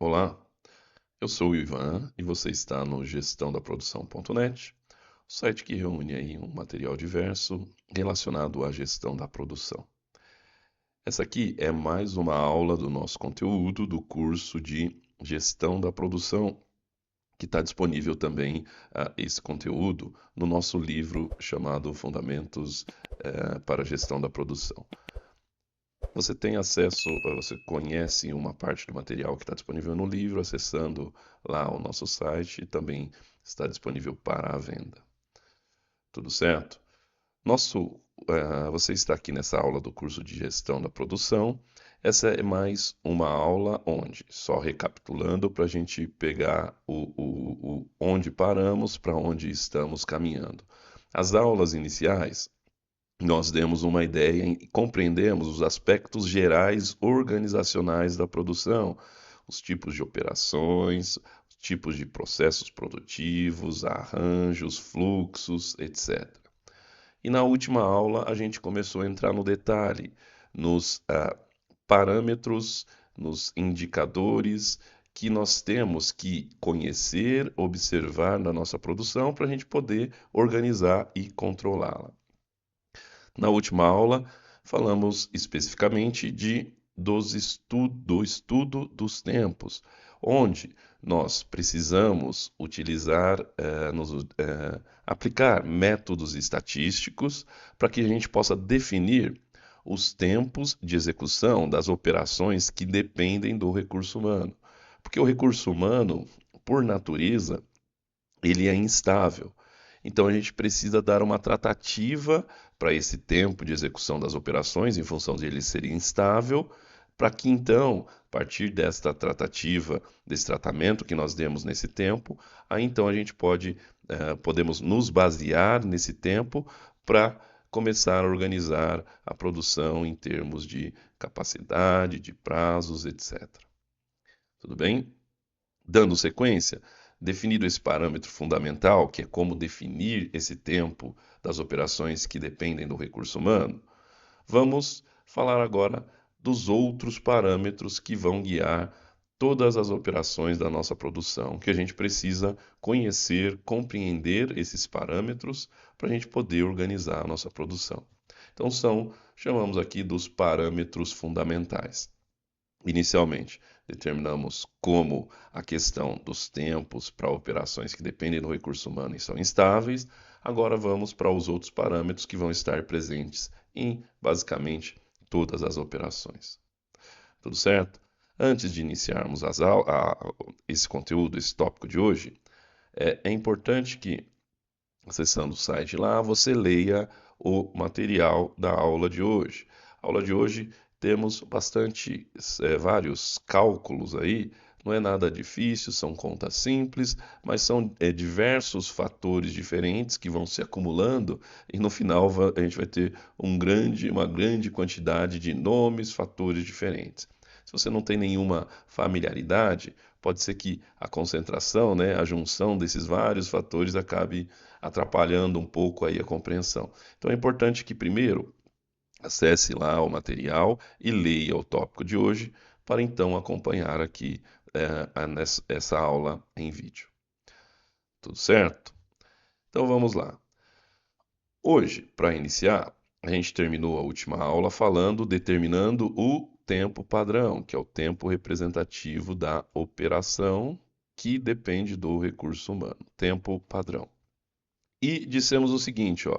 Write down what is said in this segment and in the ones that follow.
Olá, eu sou o Ivan e você está no gestãodaprodução.net, o site que reúne aí um material diverso relacionado à gestão da produção. Essa aqui é mais uma aula do nosso conteúdo do curso de Gestão da Produção, que está disponível também esse conteúdo no nosso livro chamado Fundamentos para a Gestão da Produção. Você tem acesso, você conhece uma parte do material que está disponível no livro, acessando lá o nosso site e também está disponível para a venda. Tudo certo? Você está aqui nessa aula do curso de Gestão da Produção. Essa é mais uma aula onde, só recapitulando para a gente pegar onde paramos, para onde estamos caminhando. As aulas iniciais nós demos uma ideia e compreendemos os aspectos gerais organizacionais da produção, os tipos de operações, os tipos de processos produtivos, arranjos, fluxos, etc. E na última aula a gente começou a entrar no detalhe, nos parâmetros, nos indicadores que nós temos que conhecer, observar na nossa produção para a gente poder organizar e controlá-la. Na última aula, falamos especificamente do estudo dos tempos, onde nós precisamos aplicar métodos estatísticos para que a gente possa definir os tempos de execução das operações que dependem do recurso humano. Porque o recurso humano, por natureza, ele é instável. Então a gente precisa dar uma tratativa para esse tempo de execução das operações, em função de ele ser instável, para que então, a partir desta tratativa, desse tratamento que nós demos nesse tempo, aí então a gente podemos nos basear nesse tempo para começar a organizar a produção em termos de capacidade, de prazos, etc. Tudo bem? Dando sequência, definido esse parâmetro fundamental, que é como definir esse tempo das operações que dependem do recurso humano, vamos falar agora dos outros parâmetros que vão guiar todas as operações da nossa produção, que a gente precisa conhecer, compreender esses parâmetros para a gente poder organizar a nossa produção. Então chamamos aqui dos parâmetros fundamentais. Inicialmente, determinamos como a questão dos tempos para operações que dependem do recurso humano e são instáveis. Agora vamos para os outros parâmetros que vão estar presentes em basicamente todas as operações. Tudo certo? Antes de iniciarmos esse conteúdo, esse tópico de hoje, é importante que, acessando o site lá, você leia o material da aula de hoje. A aula de hoje temos vários cálculos aí, não é nada difícil, são contas simples, mas são diversos fatores diferentes que vão se acumulando e no final a gente vai ter uma grande quantidade de nomes, fatores diferentes. Se você não tem nenhuma familiaridade, pode ser que a concentração, né, a junção desses vários fatores acabe atrapalhando um pouco aí a compreensão. Então é importante que primeiro acesse lá o material e leia o tópico de hoje para então acompanhar aqui essa aula em vídeo. Tudo certo? Então vamos lá. Hoje, para iniciar, a gente terminou a última aula determinando o tempo padrão, que é o tempo representativo da operação que depende do recurso humano, tempo padrão. E dissemos o seguinte, ó,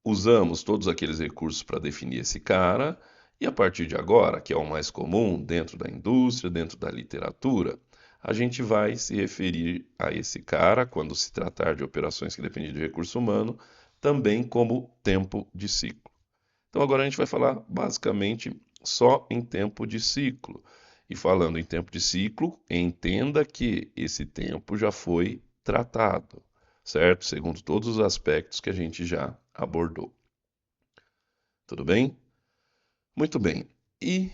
usamos todos aqueles recursos para definir esse cara, e a partir de agora, que é o mais comum dentro da indústria, dentro da literatura, a gente vai se referir a esse cara, quando se tratar de operações que dependem de recurso humano, também como tempo de ciclo. Então agora a gente vai falar basicamente só em tempo de ciclo. E falando em tempo de ciclo, entenda que esse tempo já foi tratado, certo? Segundo todos os aspectos que a gente já abordou. Tudo bem? Muito bem. E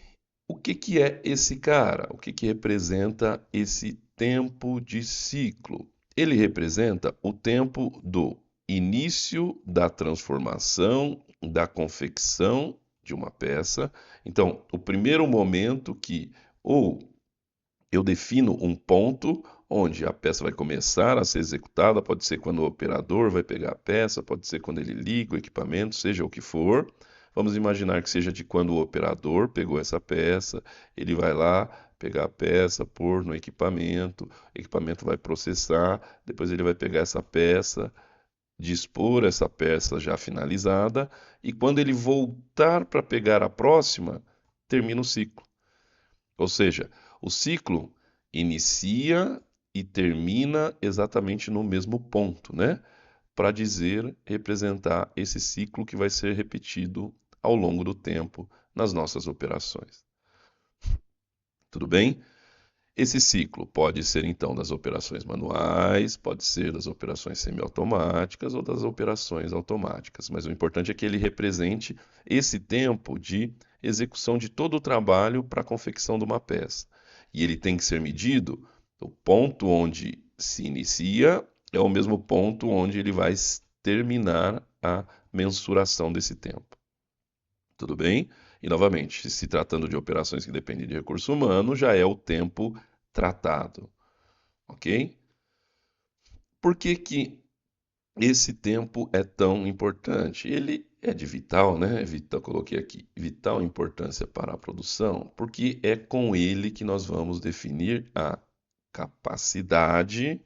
o que é esse cara? O que representa esse tempo de ciclo? Ele representa o tempo do início da transformação, da confecção de uma peça. Então, o primeiro momento que ou eu defino um ponto onde a peça vai começar a ser executada, pode ser quando o operador vai pegar a peça, pode ser quando ele liga o equipamento, seja o que for. Vamos imaginar que seja de quando o operador pegou essa peça, ele vai lá pegar a peça, pôr no equipamento, o equipamento vai processar, depois ele vai pegar essa peça, dispor essa peça já finalizada, e quando ele voltar para pegar a próxima, termina o ciclo. Ou seja, o ciclo inicia e termina exatamente no mesmo ponto, né? Para dizer, representar esse ciclo que vai ser repetido ao longo do tempo nas nossas operações. Tudo bem? Esse ciclo pode ser então das operações manuais, pode ser das operações semiautomáticas ou das operações automáticas, mas o importante é que ele represente esse tempo de execução de todo o trabalho para a confecção de uma peça. E ele tem que ser medido, o ponto onde se inicia é o mesmo ponto onde ele vai terminar a mensuração desse tempo. Tudo bem? E novamente, se tratando de operações que dependem de recurso humano, já é o tempo tratado, ok? Por que que esse tempo é tão importante? Ele é de vital, né? Vital, coloquei aqui, vital importância para a produção, porque é com ele que nós vamos definir capacidade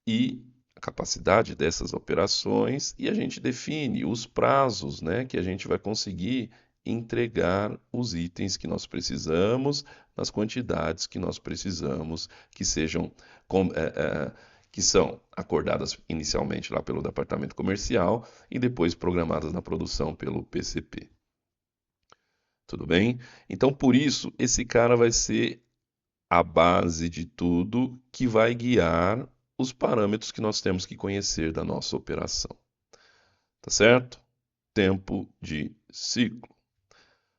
e a capacidade dessas operações e a gente define os prazos, né, que a gente vai conseguir entregar os itens que nós precisamos, nas quantidades que nós precisamos, que sejam que são acordadas inicialmente lá pelo departamento comercial e depois programadas na produção pelo PCP. Tudo bem? Então, por isso, esse cara vai ser a base de tudo que vai guiar os parâmetros que nós temos que conhecer da nossa operação. Tá certo? Tempo de ciclo.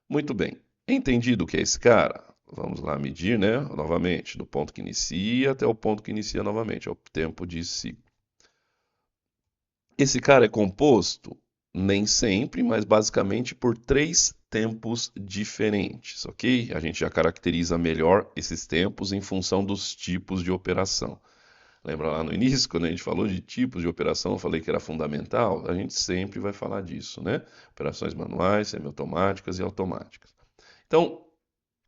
Muito bem. Entendido o que é esse cara? Vamos lá medir, né? Novamente, do ponto que inicia até o ponto que inicia novamente, é o tempo de ciclo. Esse cara é composto, nem sempre, mas basicamente por 3 tempos diferentes, ok? A gente já caracteriza melhor esses tempos em função dos tipos de operação. Lembra lá no início, quando a gente falou de tipos de operação, eu falei que era fundamental? A gente sempre vai falar disso, né? Operações manuais, semiautomáticas e automáticas. Então,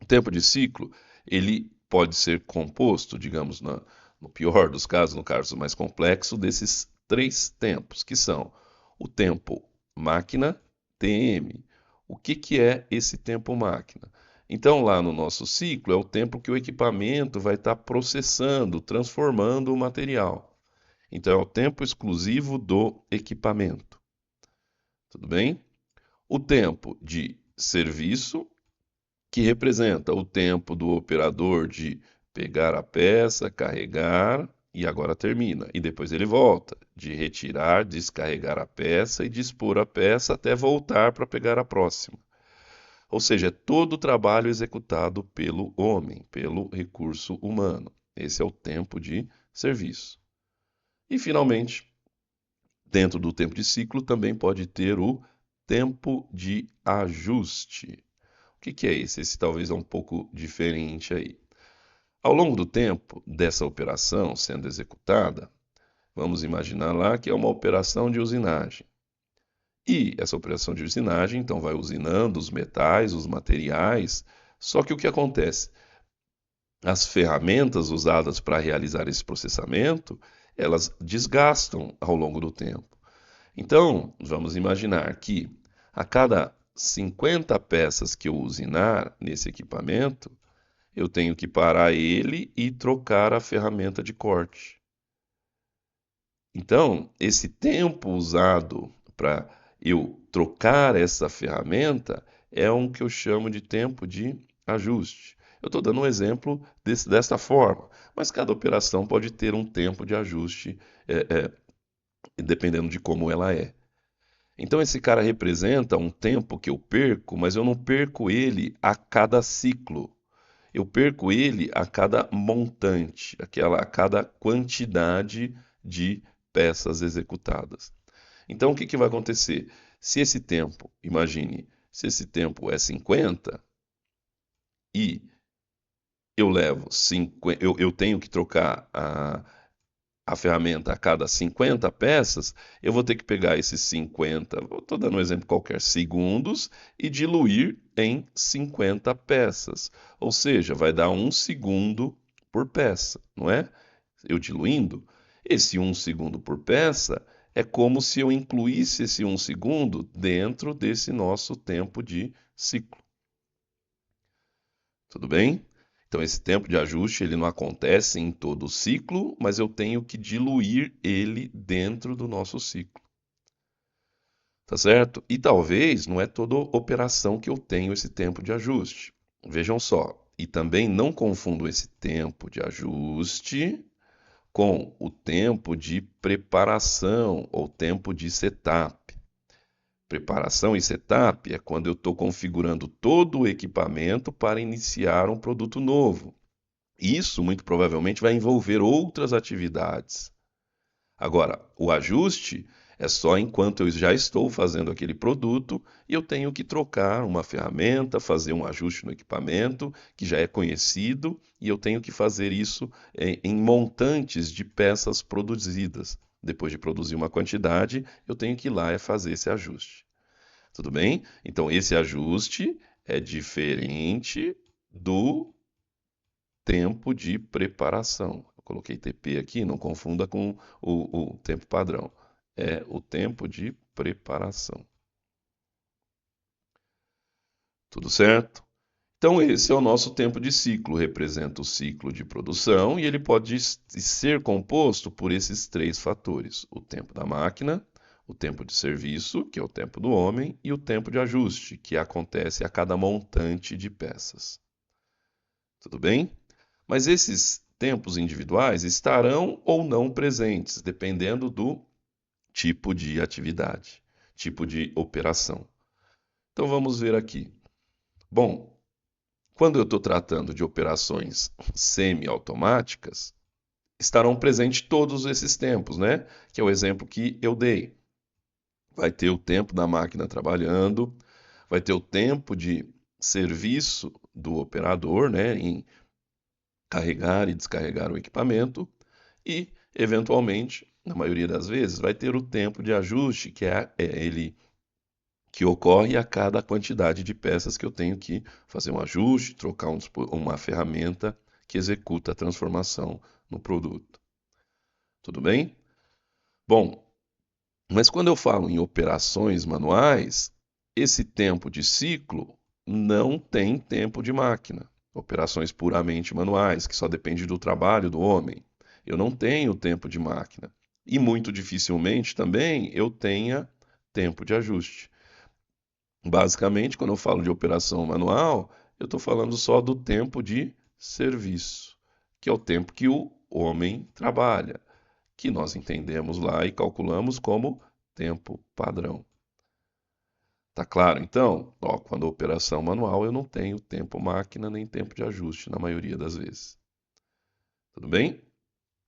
o tempo de ciclo, ele pode ser composto, digamos, no pior dos casos, no caso mais complexo, desses 3 tempos, que são o tempo máquina, TM. O que que é esse tempo máquina? Então, lá no nosso ciclo, é o tempo que o equipamento vai estar processando, transformando o material. Então, é o tempo exclusivo do equipamento. Tudo bem? O tempo de serviço, que representa o tempo do operador de pegar a peça, carregar e agora termina. E depois ele volta, de retirar, descarregar a peça e dispor a peça até voltar para pegar a próxima. Ou seja, é todo o trabalho executado pelo homem, pelo recurso humano. Esse é o tempo de serviço. E, finalmente, dentro do tempo de ciclo também pode ter o tempo de ajuste. O que que é esse? Esse talvez é um pouco diferente aí. Ao longo do tempo dessa operação sendo executada, vamos imaginar lá que é uma operação de usinagem. E essa operação de usinagem, então, vai usinando os metais, os materiais. Só que o que acontece? As ferramentas usadas para realizar esse processamento, elas desgastam ao longo do tempo. Então, vamos imaginar que a cada 50 peças que eu usinar nesse equipamento, eu tenho que parar ele e trocar a ferramenta de corte. Então, esse tempo usado para eu trocar essa ferramenta é um que eu chamo de tempo de ajuste. Eu estou dando um exemplo desta forma, mas cada operação pode ter um tempo de ajuste, dependendo de como ela é. Então, esse cara representa um tempo que eu perco, mas eu não perco ele a cada ciclo. Eu perco ele a cada montante, a cada quantidade de peças executadas. Então, o que que vai acontecer? Se esse tempo, imagine, se esse tempo é 50 e eu levo 50, eu tenho que trocar a ferramenta a cada 50 peças, eu vou ter que pegar esses 50, estou dando um exemplo qualquer, segundos, e diluir em 50 peças. Ou seja, vai dar 1 segundo por peça, não é? Eu diluindo, esse 1 segundo por peça é como se eu incluísse esse 1 segundo dentro desse nosso tempo de ciclo. Tudo bem? Então, esse tempo de ajuste ele não acontece em todo o ciclo, mas eu tenho que diluir ele dentro do nosso ciclo. Tá certo? E talvez não é toda operação que eu tenho esse tempo de ajuste. Vejam só. E também não confundam esse tempo de ajuste com o tempo de preparação ou tempo de setup. Preparação e setup é quando eu estou configurando todo o equipamento para iniciar um produto novo. Isso, muito provavelmente, vai envolver outras atividades. Agora, o ajuste é só enquanto eu já estou fazendo aquele produto e eu tenho que trocar uma ferramenta, fazer um ajuste no equipamento que já é conhecido e eu tenho que fazer isso em montantes de peças produzidas. Depois de produzir uma quantidade, eu tenho que ir lá e fazer esse ajuste. Tudo bem? Então, esse ajuste é diferente do tempo de preparação. Eu coloquei TP aqui, não confunda com o tempo padrão. É o tempo de preparação. Tudo certo? Então, esse é o nosso tempo de ciclo, representa o ciclo de produção e ele pode ser composto por esses três fatores: o tempo da máquina, o tempo de serviço, que é o tempo do homem, e o tempo de ajuste, que acontece a cada montante de peças. Tudo bem? Mas esses tempos individuais estarão ou não presentes, dependendo do tipo de atividade, tipo de operação. Então vamos ver aqui. Bom, quando eu estou tratando de operações semi-automáticas, estarão presentes todos esses tempos, né? Que é o exemplo que eu dei. Vai ter o tempo da máquina trabalhando, vai ter o tempo de serviço do operador, né? Em carregar e descarregar o equipamento, e, eventualmente, na maioria das vezes, vai ter o tempo de ajuste, que é ele que ocorre a cada quantidade de peças que eu tenho que fazer um ajuste, trocar uma ferramenta que executa a transformação no produto. Tudo bem? Bom, mas quando eu falo em operações manuais, esse tempo de ciclo não tem tempo de máquina. Operações puramente manuais, que só depende do trabalho do homem. Eu não tenho tempo de máquina. E muito dificilmente também eu tenha tempo de ajuste. Basicamente, quando eu falo de operação manual, eu estou falando só do tempo de serviço, que é o tempo que o homem trabalha, que nós entendemos lá e calculamos como tempo padrão. Tá claro? Então, ó, quando a operação manual eu não tenho tempo máquina nem tempo de ajuste na maioria das vezes. Tudo bem?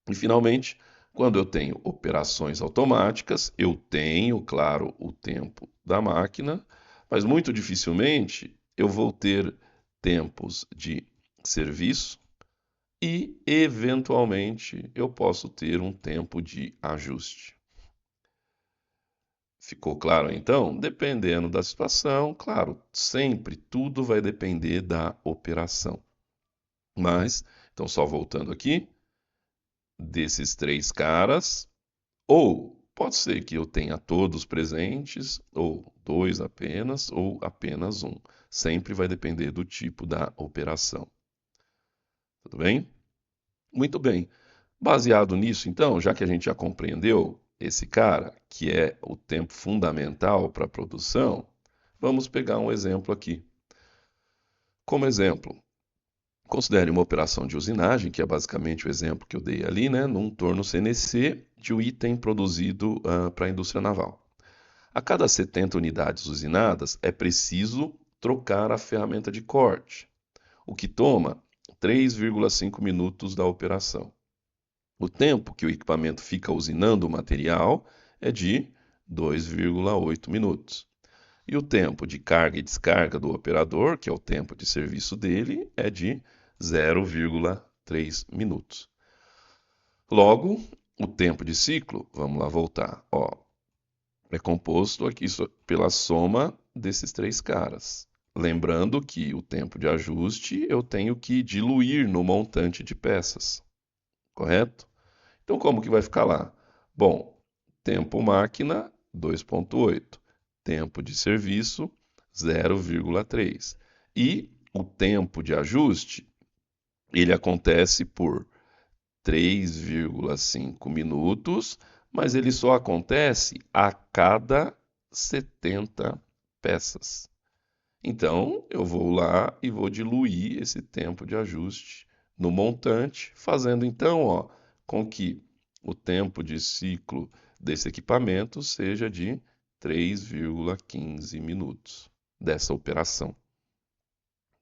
E finalmente, quando eu tenho operações automáticas, eu tenho, claro, o tempo da máquina, mas muito dificilmente eu vou ter tempos de serviço e, eventualmente, eu posso ter um tempo de ajuste. Ficou claro então? Dependendo da situação, claro, sempre tudo vai depender da operação. Mas, então, só voltando aqui, desses três caras, ou pode ser que eu tenha todos presentes, ou dois apenas, ou apenas um. Sempre vai depender do tipo da operação. Tudo bem? Muito bem. Baseado nisso, então, já que a gente já compreendeu esse cara, que é o tempo fundamental para a produção, vamos pegar um exemplo aqui. Como exemplo, considere uma operação de usinagem, que é basicamente o exemplo que eu dei ali, né, num torno CNC de um item produzido para a indústria naval. A cada 70 unidades usinadas, é preciso trocar a ferramenta de corte, o que toma 3,5 minutos da operação. O tempo que o equipamento fica usinando o material é de 2,8 minutos. E o tempo de carga e descarga do operador, que é o tempo de serviço dele, é de 0,3 minutos. Logo, o tempo de ciclo, vamos lá voltar, ó, é composto aqui pela soma desses três caras. Lembrando que o tempo de ajuste eu tenho que diluir no montante de peças, correto? Então, como que vai ficar lá? Bom, tempo máquina, 2,8. Tempo de serviço, 0,3. E o tempo de ajuste, ele acontece por 3,5 minutos, mas ele só acontece a cada 70 peças. Então, eu vou lá e vou diluir esse tempo de ajuste no montante, fazendo então, ó, com que o tempo de ciclo desse equipamento seja de 3,15 minutos dessa operação.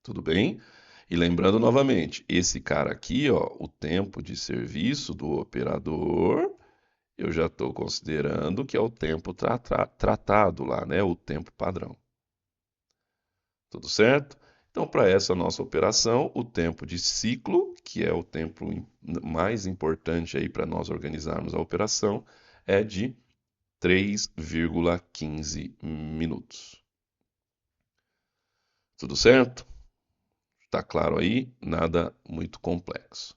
Tudo bem? E lembrando novamente, esse cara aqui, ó, o tempo de serviço do operador, eu já estou considerando que é o tempo tratado lá, né? O tempo padrão. Tudo certo? Então, para essa nossa operação, o tempo de ciclo, que é o tempo mais importante aí para nós organizarmos a operação, é de 3,15 minutos. Tudo certo? Está claro aí? Nada muito complexo.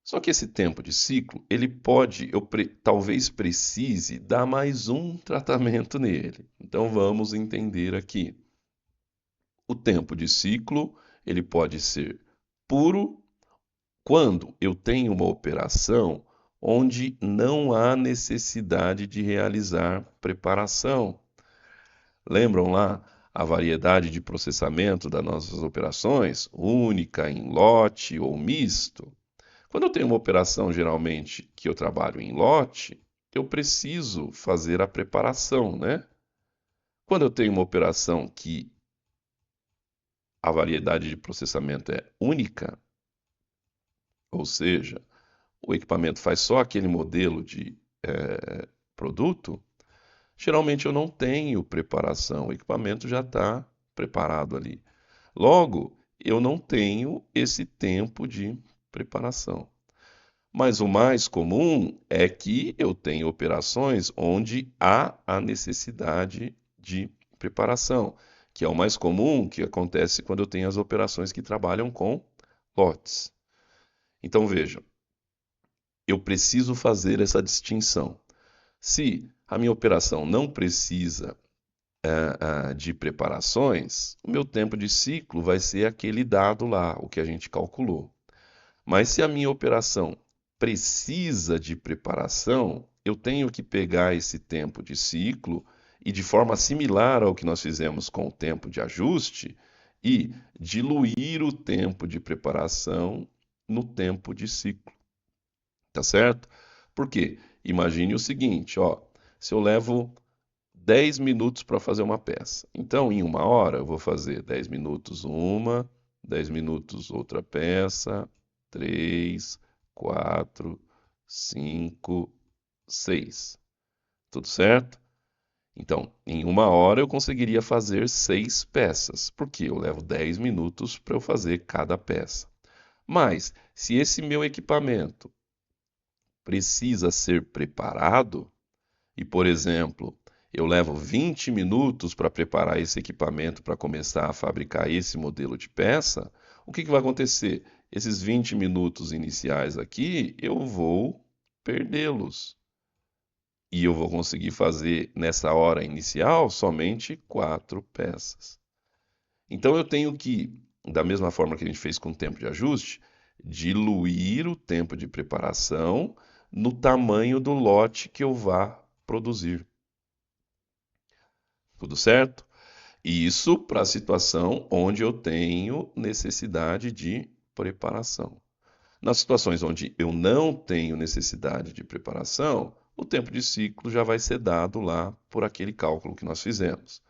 Só que esse tempo de ciclo, ele pode, talvez precise dar mais um tratamento nele. Então vamos entender aqui. O tempo de ciclo, ele pode ser puro quando eu tenho uma operação onde não há necessidade de realizar preparação. Lembram lá a variedade de processamento das nossas operações, única, em lote ou misto? Quando eu tenho uma operação, geralmente, que eu trabalho em lote, eu preciso fazer a preparação, né? Quando eu tenho uma operação que a variedade de processamento é única, ou seja, o equipamento faz só aquele modelo de produto, geralmente eu não tenho preparação, o equipamento já está preparado ali. Logo, eu não tenho esse tempo de preparação. Mas o mais comum é que eu tenho operações onde há a necessidade de preparação, que é o mais comum que acontece quando eu tenho as operações que trabalham com lotes. Então veja, eu preciso fazer essa distinção. Se a minha operação não precisa de preparações, o meu tempo de ciclo vai ser aquele dado lá, o que a gente calculou. Mas se a minha operação precisa de preparação, eu tenho que pegar esse tempo de ciclo e, de forma similar ao que nós fizemos com o tempo de ajuste, e diluir o tempo de preparação no tempo de ciclo. Tá certo? Por quê? Imagine o seguinte, ó, se eu levo 10 minutos para fazer uma peça. Então, em uma hora, eu vou fazer 10 minutos uma, 10 minutos outra peça, 3, 4, 5, 6. Tudo certo? Então, em uma hora eu conseguiria fazer 6 peças, porque eu levo 10 minutos para eu fazer cada peça. Mas, se esse meu equipamento precisa ser preparado, e, por exemplo, eu levo 20 minutos para preparar esse equipamento para começar a fabricar esse modelo de peça, o que vai acontecer? Esses 20 minutos iniciais aqui, eu vou perdê-los. E eu vou conseguir fazer nessa hora inicial somente 4 peças. Então eu tenho que, da mesma forma que a gente fez com o tempo de ajuste, diluir o tempo de preparação no tamanho do lote que eu vá produzir. Tudo certo? E isso para a situação onde eu tenho necessidade de preparação. Nas situações onde eu não tenho necessidade de preparação, o tempo de ciclo já vai ser dado lá por aquele cálculo que nós fizemos.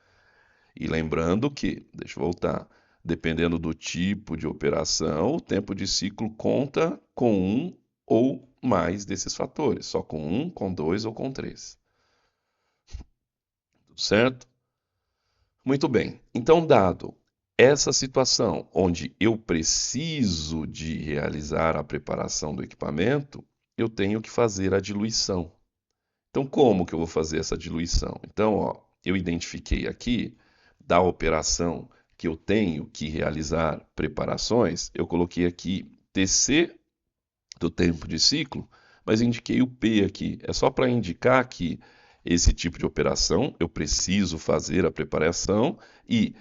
E lembrando que, deixa eu voltar, dependendo do tipo de operação, o tempo de ciclo conta com um ou mais desses fatores, só com um, com dois ou com três. Tudo certo? Muito bem. Então, dado essa situação onde eu preciso de realizar a preparação do equipamento, eu tenho que fazer a diluição. Então, como que eu vou fazer essa diluição? Então, ó, eu identifiquei aqui da operação que eu tenho que realizar preparações, eu coloquei aqui TC do tempo de ciclo, mas indiquei o P aqui. É só para indicar que esse tipo de operação eu preciso fazer a preparação e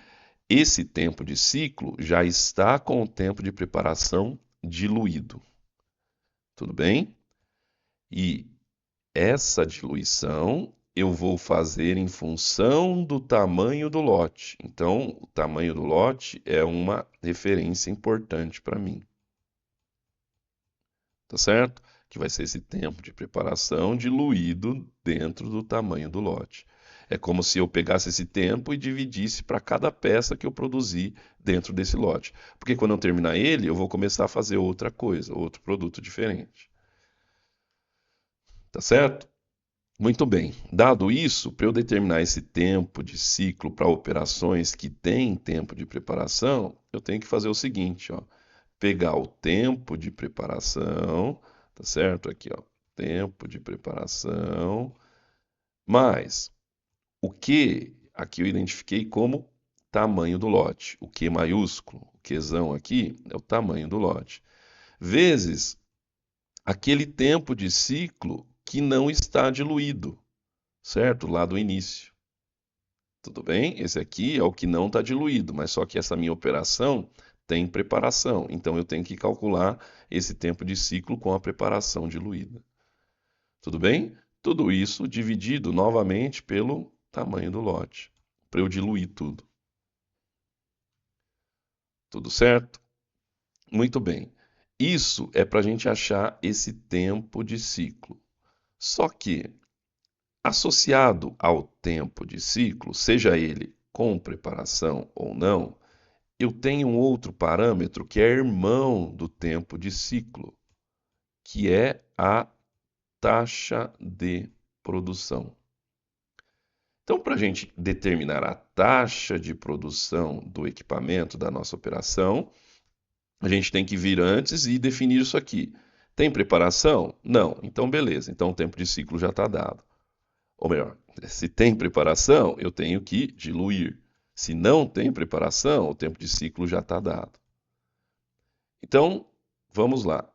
esse tempo de ciclo já está com o tempo de preparação diluído. Tudo bem? E essa diluição eu vou fazer em função do tamanho do lote. Então, o tamanho do lote é uma referência importante para mim. Tá certo? Que vai ser esse tempo de preparação diluído dentro do tamanho do lote. É como se eu pegasse esse tempo e dividisse para cada peça que eu produzi dentro desse lote. Porque quando eu terminar ele, eu vou começar a fazer outra coisa, outro produto diferente. Tá certo? Muito bem. Dado isso, para eu determinar esse tempo de ciclo para operações que têm tempo de preparação, eu tenho que fazer o seguinte, ó. Pegar o tempo de preparação, tá certo? Aqui, ó. Tempo de preparação, mais o que aqui eu identifiquei como tamanho do lote. O Q maiúsculo, o Qzão aqui é o tamanho do lote. Vezes aquele tempo de ciclo que não está diluído, certo? Lá do início. Tudo bem? Esse aqui é o que não está diluído, mas só que essa minha operação tem preparação. Então eu tenho que calcular esse tempo de ciclo com a preparação diluída. Tudo bem? Tudo isso dividido novamente pelo tamanho do lote, para eu diluir tudo. Tudo certo? Muito bem. Isso é para a gente achar esse tempo de ciclo. Só que, associado ao tempo de ciclo, seja ele com preparação ou não, eu tenho um outro parâmetro que é irmão do tempo de ciclo, que é a taxa de produção. Então, para a gente determinar a taxa de produção do equipamento da nossa operação, a gente tem que vir antes e definir isso aqui. Tem preparação? Não. Então, beleza. Então, o tempo de ciclo já está dado. Ou melhor, se tem preparação, eu tenho que diluir. Se não tem preparação, o tempo de ciclo já está dado. Então, vamos lá.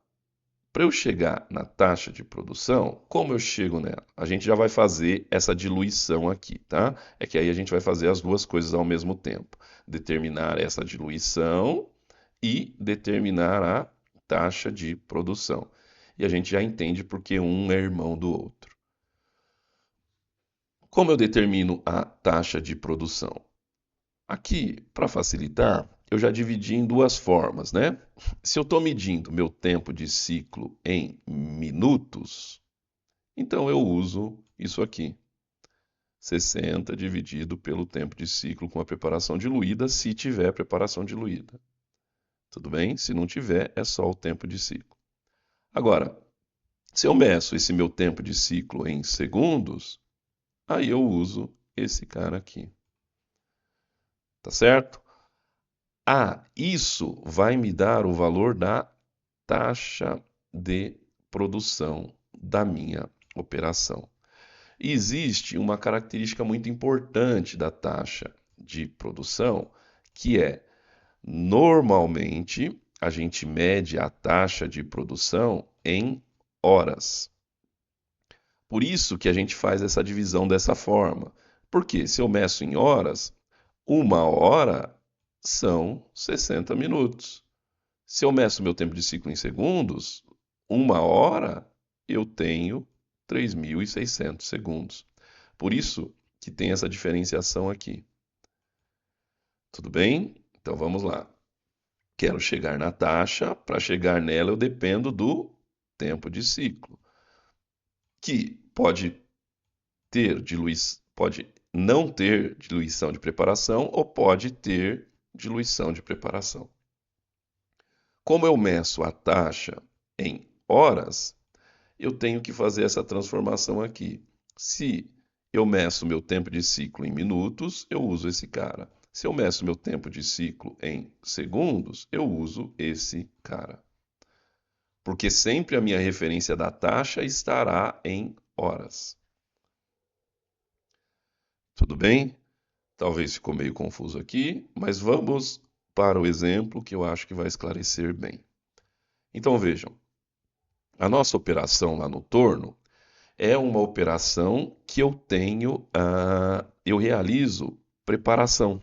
Para eu chegar na taxa de produção, como eu chego nela? A gente já vai fazer essa diluição aqui, tá? É que aí a gente vai fazer as duas coisas ao mesmo tempo. Determinar essa diluição e determinar a taxa de produção. E a gente já entende porque um é irmão do outro. Como eu determino a taxa de produção? Aqui, para facilitar, eu já dividi em duas formas, né? Se eu estou medindo meu tempo de ciclo em minutos, então eu uso isso aqui. 60 dividido pelo tempo de ciclo com a preparação diluída, se tiver preparação diluída. Tudo bem? Se não tiver, é só o tempo de ciclo. Agora, se eu meço esse meu tempo de ciclo em segundos, aí eu uso esse cara aqui. Tá certo? Isso vai me dar o valor da taxa de produção da minha operação. E existe uma característica muito importante da taxa de produção, que é, normalmente, a gente mede a taxa de produção em horas. Por isso que a gente faz essa divisão dessa forma. Porque se eu meço em horas, 1 hora são 60 minutos. Se eu meço meu tempo de ciclo em segundos, 1 hora eu tenho 3.600 segundos. Por isso que tem essa diferenciação aqui. Tudo bem? Então vamos lá. Quero chegar na taxa, para chegar nela eu dependo do tempo de ciclo, que pode não ter diluição de preparação ou pode ter diluição de preparação. Como eu meço a taxa em horas, eu tenho que fazer essa transformação aqui. Se eu meço meu tempo de ciclo em minutos, eu uso esse cara. Se eu meço meu tempo de ciclo em segundos, eu uso esse cara. Porque sempre a minha referência da taxa estará em horas. Tudo bem? Talvez ficou meio confuso aqui, mas vamos para o exemplo que eu acho que vai esclarecer bem. Então vejam, a nossa operação lá no torno é uma operação que eu realizo preparação.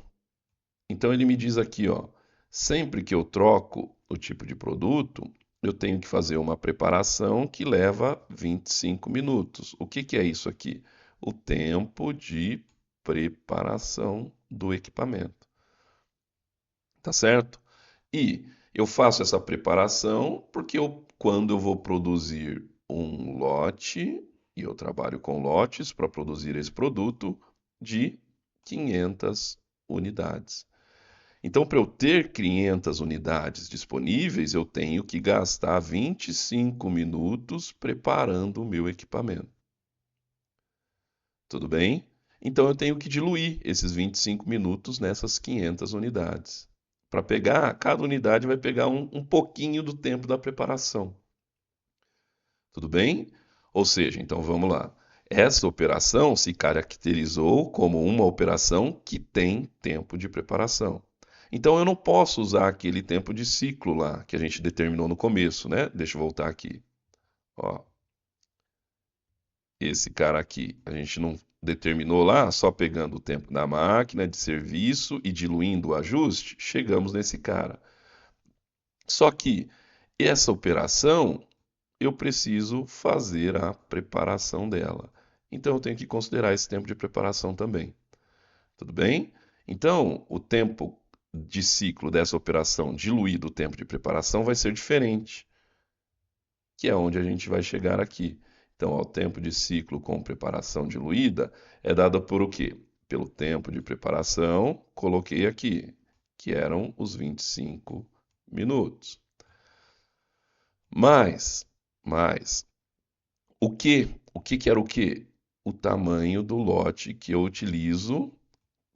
Então ele me diz aqui, ó, sempre que eu troco o tipo de produto, eu tenho que fazer uma preparação que leva 25 minutos. O que é isso aqui? O tempo de preparação do equipamento. Tá certo? E eu faço essa preparação porque quando eu vou produzir um lote, e eu trabalho com lotes para produzir esse produto de 500 unidades. Então, para eu ter 500 unidades disponíveis, eu tenho que gastar 25 minutos preparando o meu equipamento. Tudo bem? Então, eu tenho que diluir esses 25 minutos nessas 500 unidades. Para pegar, cada unidade vai pegar um pouquinho do tempo da preparação. Tudo bem? Ou seja, então vamos lá. Essa operação se caracterizou como uma operação que tem tempo de preparação. Então eu não posso usar aquele tempo de ciclo lá que a gente determinou no começo, né? Deixa eu voltar aqui. Ó, esse cara aqui, a gente não determinou lá, só pegando o tempo da máquina de serviço e diluindo o ajuste, chegamos nesse cara. Só que essa operação eu preciso fazer a preparação dela. Então eu tenho que considerar esse tempo de preparação também. Tudo bem? Então, o tempo de ciclo dessa operação diluído o tempo de preparação vai ser diferente, que é onde a gente vai chegar aqui. Então, o tempo de ciclo com preparação diluída é dado por o quê? Pelo tempo de preparação, coloquei aqui, que eram os 25 minutos. Mais, o que era o quê? O tamanho do lote que eu utilizo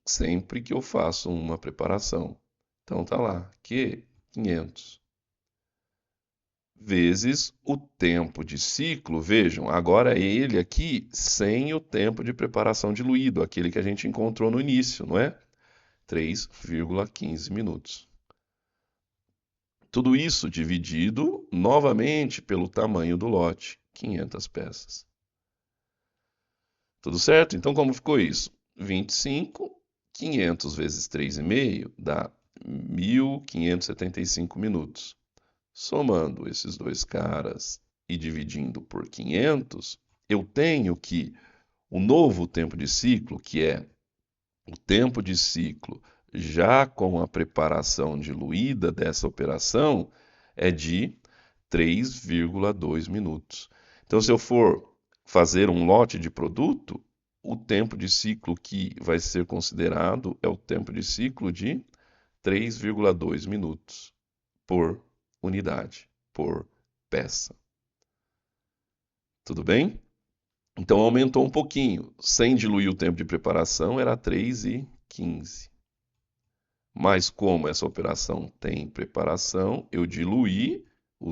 sempre que eu faço uma preparação. Então tá lá, Q 500 vezes o tempo de ciclo. Vejam, agora é ele aqui sem o tempo de preparação diluído, aquele que a gente encontrou no início, não é? 3,15 minutos. Tudo isso dividido novamente pelo tamanho do lote, 500 peças. Tudo certo? Então, como ficou isso? 25, 500 vezes 3,5 dá 1.575 minutos. Somando esses dois caras e dividindo por 500, eu tenho que o novo tempo de ciclo, que é o tempo de ciclo já com a preparação diluída dessa operação, é de 3,2 minutos. Então, se eu for fazer um lote de produto, o tempo de ciclo que vai ser considerado é o tempo de ciclo de 3,2 minutos por unidade, por peça. Tudo bem? Então aumentou um pouquinho. Sem diluir o tempo de preparação, era 3,15. Mas como essa operação tem preparação, eu diluí,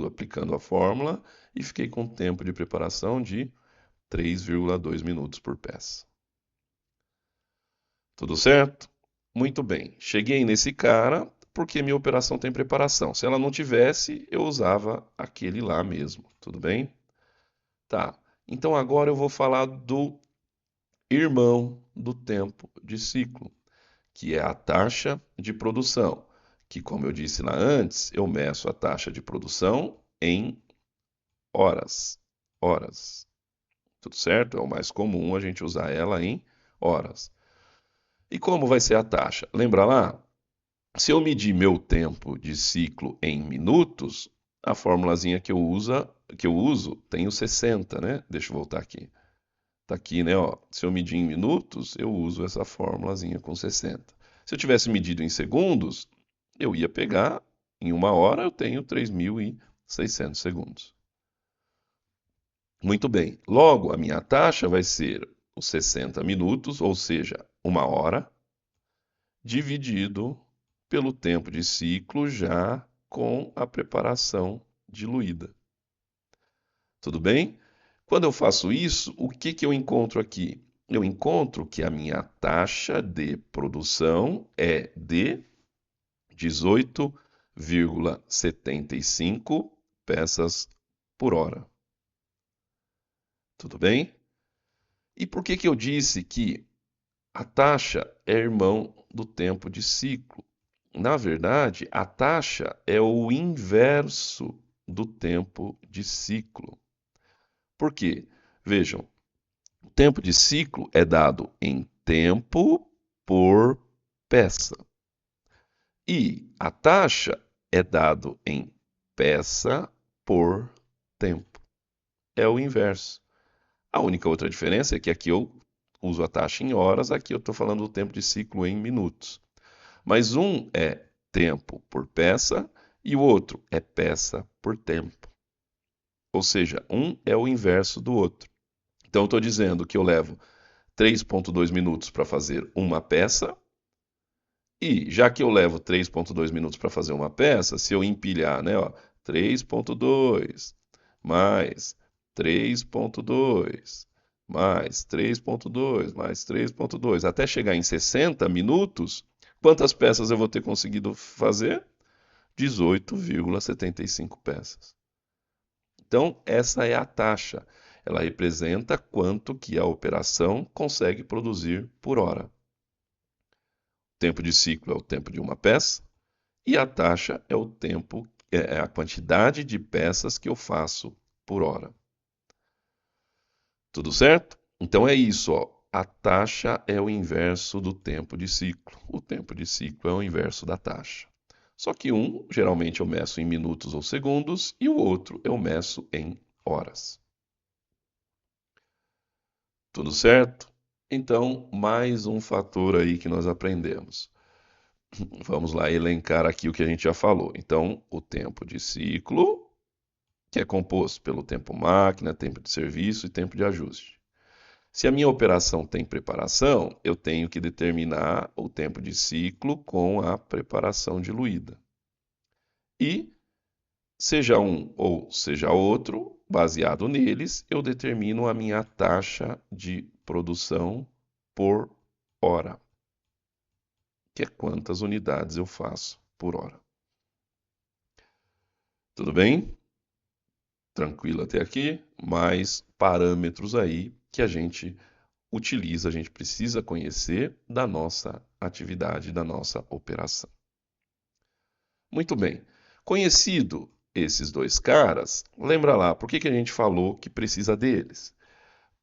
aplicando a fórmula, e fiquei com tempo de preparação de 3,2 minutos por peça. Tudo certo? Muito bem. Cheguei nesse cara porque minha operação tem preparação. Se ela não tivesse, eu usava aquele lá mesmo. Tudo bem? Tá. Então agora eu vou falar do irmão do tempo de ciclo, que é a taxa de produção, que, como eu disse lá antes, eu meço a taxa de produção em horas. Horas. Tudo certo? É o mais comum a gente usar ela em horas. E como vai ser a taxa? Lembra lá? Se eu medir meu tempo de ciclo em minutos, a formulazinha que eu uso tem o 60, né? Deixa eu voltar aqui. Tá aqui, né? Ó. Se eu medir em minutos, eu uso essa formulazinha com 60. Se eu tivesse medido em segundos, eu ia pegar, em uma hora eu tenho 3.600 segundos. Muito bem. Logo, a minha taxa vai ser os 60 minutos, ou seja, uma hora, dividido pelo tempo de ciclo já com a preparação diluída. Tudo bem? Quando eu faço isso, o que que eu encontro aqui? Eu encontro que a minha taxa de produção é de 18,75 peças por hora. Tudo bem? E por que que eu disse que a taxa é irmão do tempo de ciclo? Na verdade, a taxa é o inverso do tempo de ciclo. Por quê? Vejam, o tempo de ciclo é dado em tempo por peça. E a taxa é dado em peça por tempo. É o inverso. A única outra diferença é que aqui eu uso a taxa em horas, aqui eu estou falando do tempo de ciclo em minutos. Mas um é tempo por peça e o outro é peça por tempo. Ou seja, um é o inverso do outro. Então, eu estou dizendo que eu levo 3,2 minutos para fazer uma peça, e já que eu levo 3,2 minutos para fazer uma peça, se eu empilhar, né, ó, 3,2 mais 3,2 mais 3,2 mais 3,2 até chegar em 60 minutos, quantas peças eu vou ter conseguido fazer? 18,75 peças. Então, essa é a taxa. Ela representa quanto que a operação consegue produzir por hora. O tempo de ciclo é o tempo de uma peça e a taxa é o tempo, é a quantidade de peças que eu faço por hora. Tudo certo? Então é isso, ó. A taxa é o inverso do tempo de ciclo. O tempo de ciclo é o inverso da taxa. Só que um, geralmente eu meço em minutos ou segundos, e o outro eu meço em horas. Tudo certo? Então, mais um fator aí que nós aprendemos. Vamos lá elencar aqui o que a gente já falou. Então, o tempo de ciclo, que é composto pelo tempo máquina, tempo de serviço e tempo de ajuste. Se a minha operação tem preparação, eu tenho que determinar o tempo de ciclo com a preparação diluída. E, seja um ou seja outro, baseado neles, eu determino a minha taxa de produção por hora, que é quantas unidades eu faço por hora. Tudo bem? Tranquilo até aqui? Mais parâmetros aí que a gente utiliza, a gente precisa conhecer da nossa atividade, da nossa operação. Muito bem. Conhecido esses dois caras, lembra lá, por que que a gente falou que precisa deles?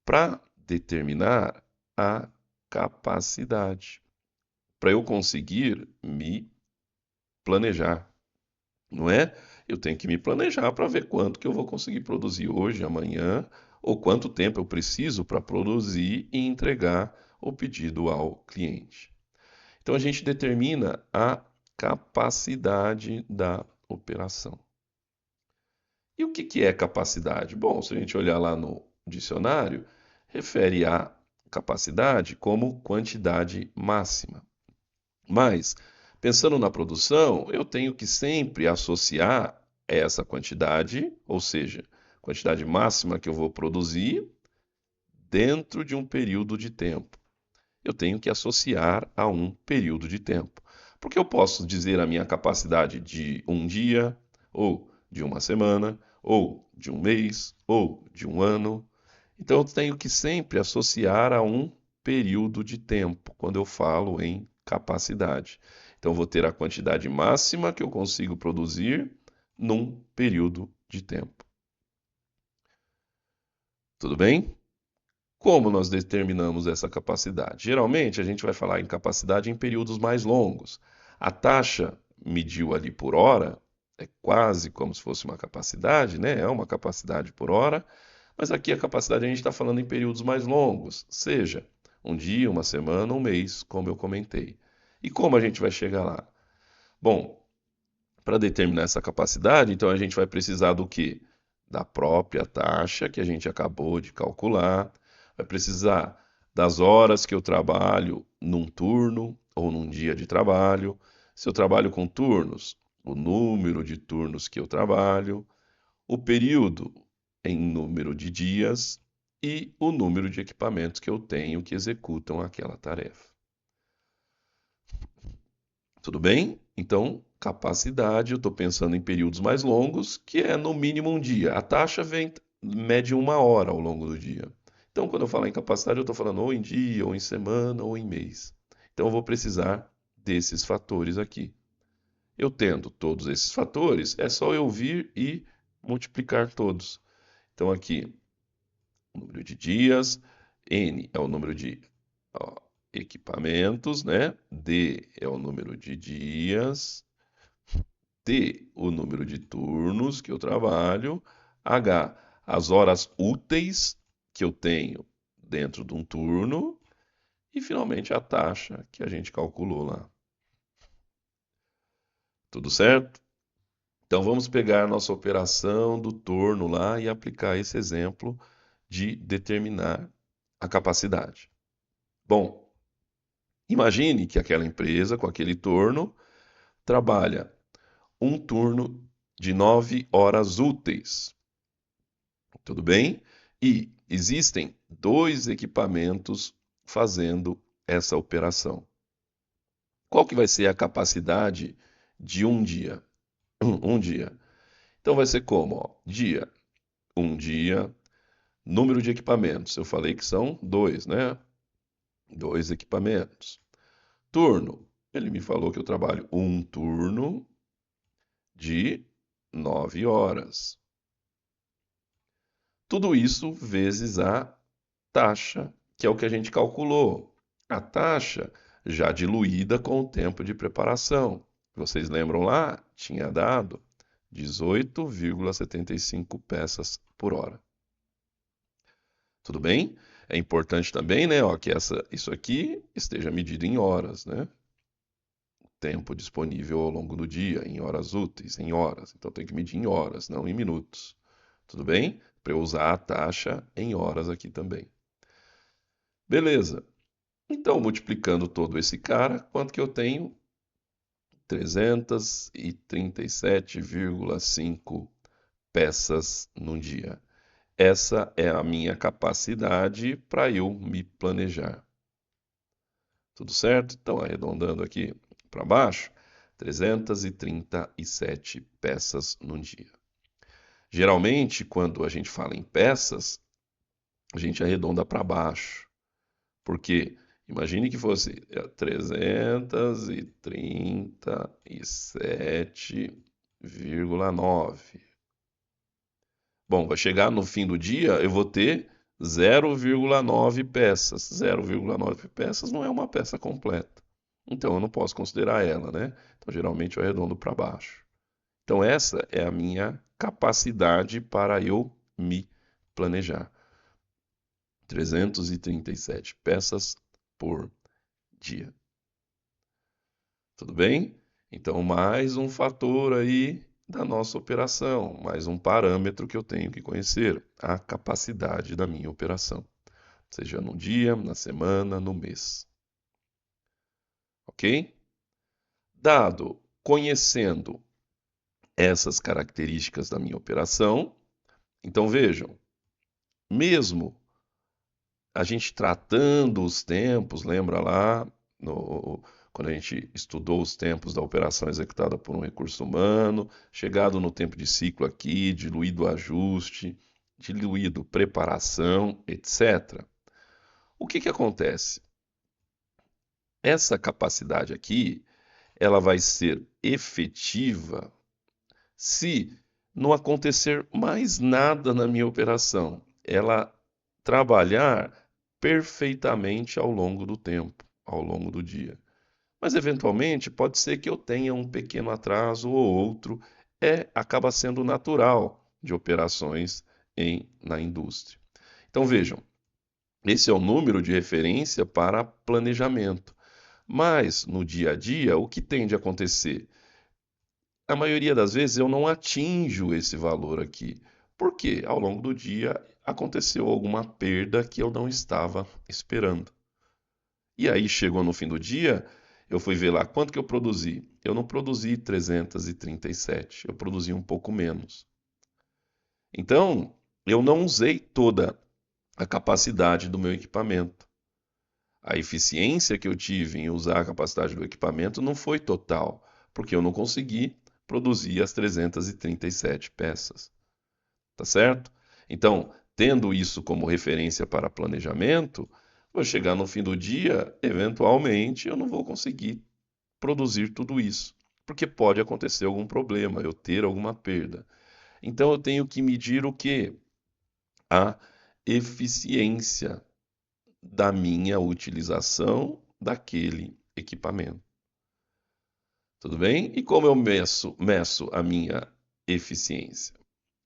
Para determinar a capacidade, para eu conseguir me planejar, não é? Eu tenho que me planejar para ver quanto que eu vou conseguir produzir hoje, amanhã, ou quanto tempo eu preciso para produzir e entregar o pedido ao cliente. Então a gente determina a capacidade da operação. E o que que é capacidade? Bom, se a gente olhar lá no dicionário, refere a capacidade como quantidade máxima. Mas, pensando na produção, eu tenho que sempre associar essa quantidade, ou seja, quantidade máxima que eu vou produzir dentro de um período de tempo. Eu tenho que associar a um período de tempo. Porque eu posso dizer a minha capacidade de um dia, ou de uma semana, ou de um mês, ou de um ano. Então eu tenho que sempre associar a um período de tempo, quando eu falo em capacidade. Então eu vou ter a quantidade máxima que eu consigo produzir num período de tempo. Tudo bem? Como nós determinamos essa capacidade? Geralmente a gente vai falar em capacidade em períodos mais longos. A taxa mediu ali por hora, é quase como se fosse uma capacidade, né? É uma capacidade por hora, mas aqui a capacidade a gente está falando em períodos mais longos, seja um dia, uma semana, um mês, como eu comentei. E como a gente vai chegar lá? Bom, para determinar essa capacidade, então a gente vai precisar do quê? Da própria taxa que a gente acabou de calcular, vai precisar das horas que eu trabalho num turno, ou num dia de trabalho. Se eu trabalho com turnos, o número de turnos que eu trabalho, o período em número de dias e o número de equipamentos que eu tenho que executam aquela tarefa. Tudo bem? Então, capacidade, eu estou pensando em períodos mais longos, que é no mínimo um dia. A taxa mede 1 hora ao longo do dia. Então, quando eu falo em capacidade, eu estou falando ou em dia, ou em semana, ou em mês. Então, eu vou precisar desses fatores aqui. Eu tendo todos esses fatores, é só eu vir e multiplicar todos. Então, aqui, o número de dias, N é o número de ó, equipamentos, né? D é o número de dias, T, o número de turnos que eu trabalho, H, as horas úteis que eu tenho dentro de um turno, e finalmente a taxa que a gente calculou lá. Tudo certo? Então vamos pegar a nossa operação do torno lá e aplicar esse exemplo de determinar a capacidade. Bom, imagine que aquela empresa com aquele turno trabalha um turno de 9 horas úteis. Tudo bem? E existem 2 equipamentos fazendo essa operação. Qual que vai ser a capacidade de um dia? Um dia. Então vai ser como? Ó, dia. Um dia. Número de equipamentos. Eu falei que são 2, né? 2 equipamentos. Turno. Ele me falou que eu trabalho um turno de 9 horas. Tudo isso vezes a taxa, que é o que a gente calculou. A taxa já diluída com o tempo de preparação. Vocês lembram lá? Tinha dado 18,75 peças por hora. Tudo bem? É importante também, né, ó, que isso aqui esteja medido em horas, né? Tempo disponível ao longo do dia, em horas úteis, em horas. Então tem que medir em horas, não em minutos. Tudo bem? Para eu usar a taxa em horas aqui também. Beleza. Então, multiplicando todo esse cara, quanto que eu tenho? 337,5 peças num dia. Essa é a minha capacidade para eu me planejar. Tudo certo? Então, arredondando aqui para baixo, 337 peças num dia. Geralmente, quando a gente fala em peças, a gente arredonda para baixo. Porque imagine que fosse 337,9. Bom, vai chegar no fim do dia, eu vou ter 0,9 peças. 0,9 peças não é uma peça completa. Então eu não posso considerar ela, né? Então geralmente eu arredondo para baixo. Então essa é a minha capacidade para eu me planejar. 337 peças por dia. Tudo bem? Então, mais um fator aí da nossa operação, mais um parâmetro que eu tenho que conhecer, a capacidade da minha operação, seja no dia, na semana, no mês. Ok? Dado, conhecendo essas características da minha operação, então vejam, mesmo a gente tratando os tempos, lembra lá, quando a gente estudou os tempos da operação executada por um recurso humano, chegado no tempo de ciclo aqui, diluído ajuste, diluído preparação, etc. O que que acontece? Essa capacidade aqui, ela vai ser efetiva se não acontecer mais nada na minha operação. Ela trabalhar perfeitamente ao longo do tempo, ao longo do dia. Mas eventualmente pode ser que eu tenha um pequeno atraso ou outro, acaba sendo natural de operações na indústria. Então vejam, esse é o número de referência para planejamento. Mas no dia a dia, o que tende a acontecer? A maioria das vezes eu não atinjo esse valor aqui. Por quê? Ao longo do dia aconteceu alguma perda que eu não estava esperando. E aí chegou no fim do dia, eu fui ver lá quanto que eu produzi. Eu não produzi 337, eu produzi um pouco menos. Então, eu não usei toda a capacidade do meu equipamento. A eficiência que eu tive em usar a capacidade do equipamento não foi total, porque eu não consegui produzir as 337 peças. Tá certo? Então, tendo isso como referência para planejamento, vou chegar no fim do dia, eventualmente eu não vou conseguir produzir tudo isso, porque pode acontecer algum problema, eu ter alguma perda. Então eu tenho que medir o quê? A eficiência da minha utilização daquele equipamento. Tudo bem? E como eu meço a minha eficiência?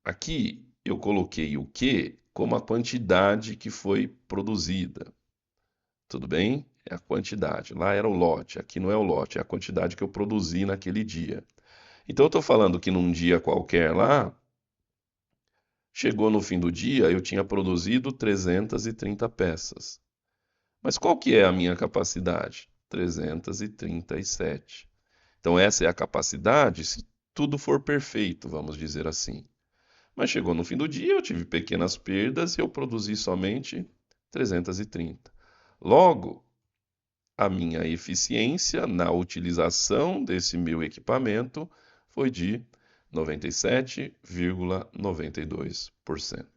Aqui eu coloquei o Q como a quantidade que foi produzida. Tudo bem? É a quantidade. Lá era o lote, aqui não é o lote, é a quantidade que eu produzi naquele dia. Então eu estou falando que num dia qualquer lá, chegou no fim do dia, eu tinha produzido 330 peças. Mas qual que é a minha capacidade? 337. Então essa é a capacidade se tudo for perfeito, vamos dizer assim. Mas chegou no fim do dia, eu tive pequenas perdas e eu produzi somente 330. Logo, a minha eficiência na utilização desse meu equipamento foi de 97,92%.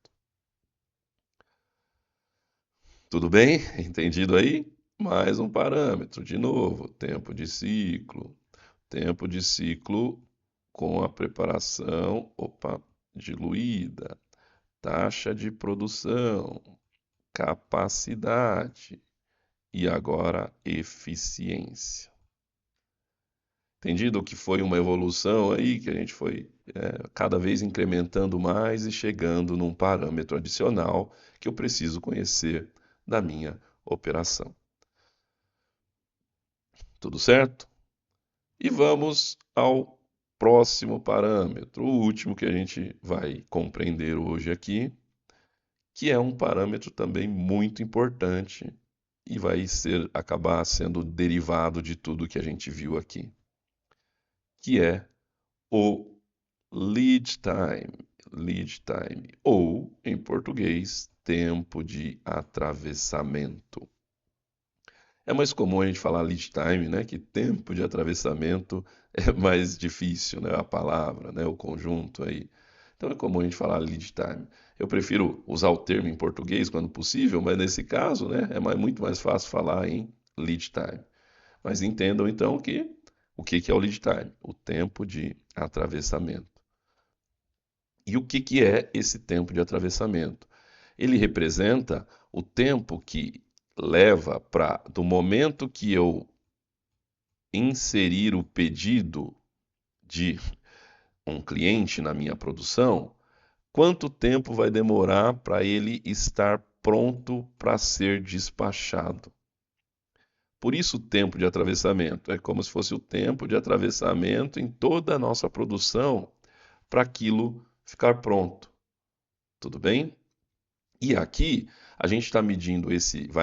Tudo bem? Entendido aí? Mais um parâmetro, de novo, tempo de ciclo. Tempo de ciclo com a preparação, diluída. Taxa de produção, capacidade e agora eficiência. Entendido que foi uma evolução aí, que a gente foi cada vez incrementando mais e chegando num parâmetro adicional que eu preciso conhecer da minha operação. Tudo certo? E vamos ao próximo parâmetro, o último que a gente vai compreender hoje aqui, que é um parâmetro também muito importante e vai acabar sendo derivado de tudo que a gente viu aqui, que é o lead time. Lead time, ou, em português, tempo de atravessamento. É mais comum a gente falar lead time, né? Que tempo de atravessamento é mais difícil, né? A palavra, né? O conjunto aí. Então é comum a gente falar lead time. Eu prefiro usar o termo em português quando possível, mas nesse caso, né? Muito mais fácil falar em lead time. Mas entendam então que o que é o lead time? O tempo de atravessamento. E o que é esse tempo de atravessamento? Ele representa o tempo que leva do momento que eu inserir o pedido de um cliente na minha produção, quanto tempo vai demorar para ele estar pronto para ser despachado. Por isso o tempo de atravessamento é como se fosse o tempo de atravessamento em toda a nossa produção para aquilo ficar pronto. Tudo bem? E aqui a gente vai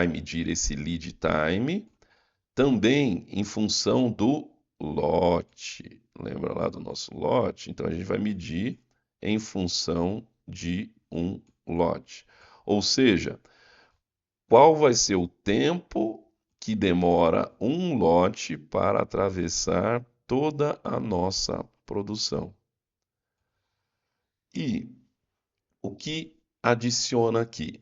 medir esse lead time também em função do lote. Lembra lá do nosso lote? Então a gente vai medir em função de um lote. Ou seja, qual vai ser o tempo que demora um lote para atravessar toda a nossa produção? E o que adiciona aqui?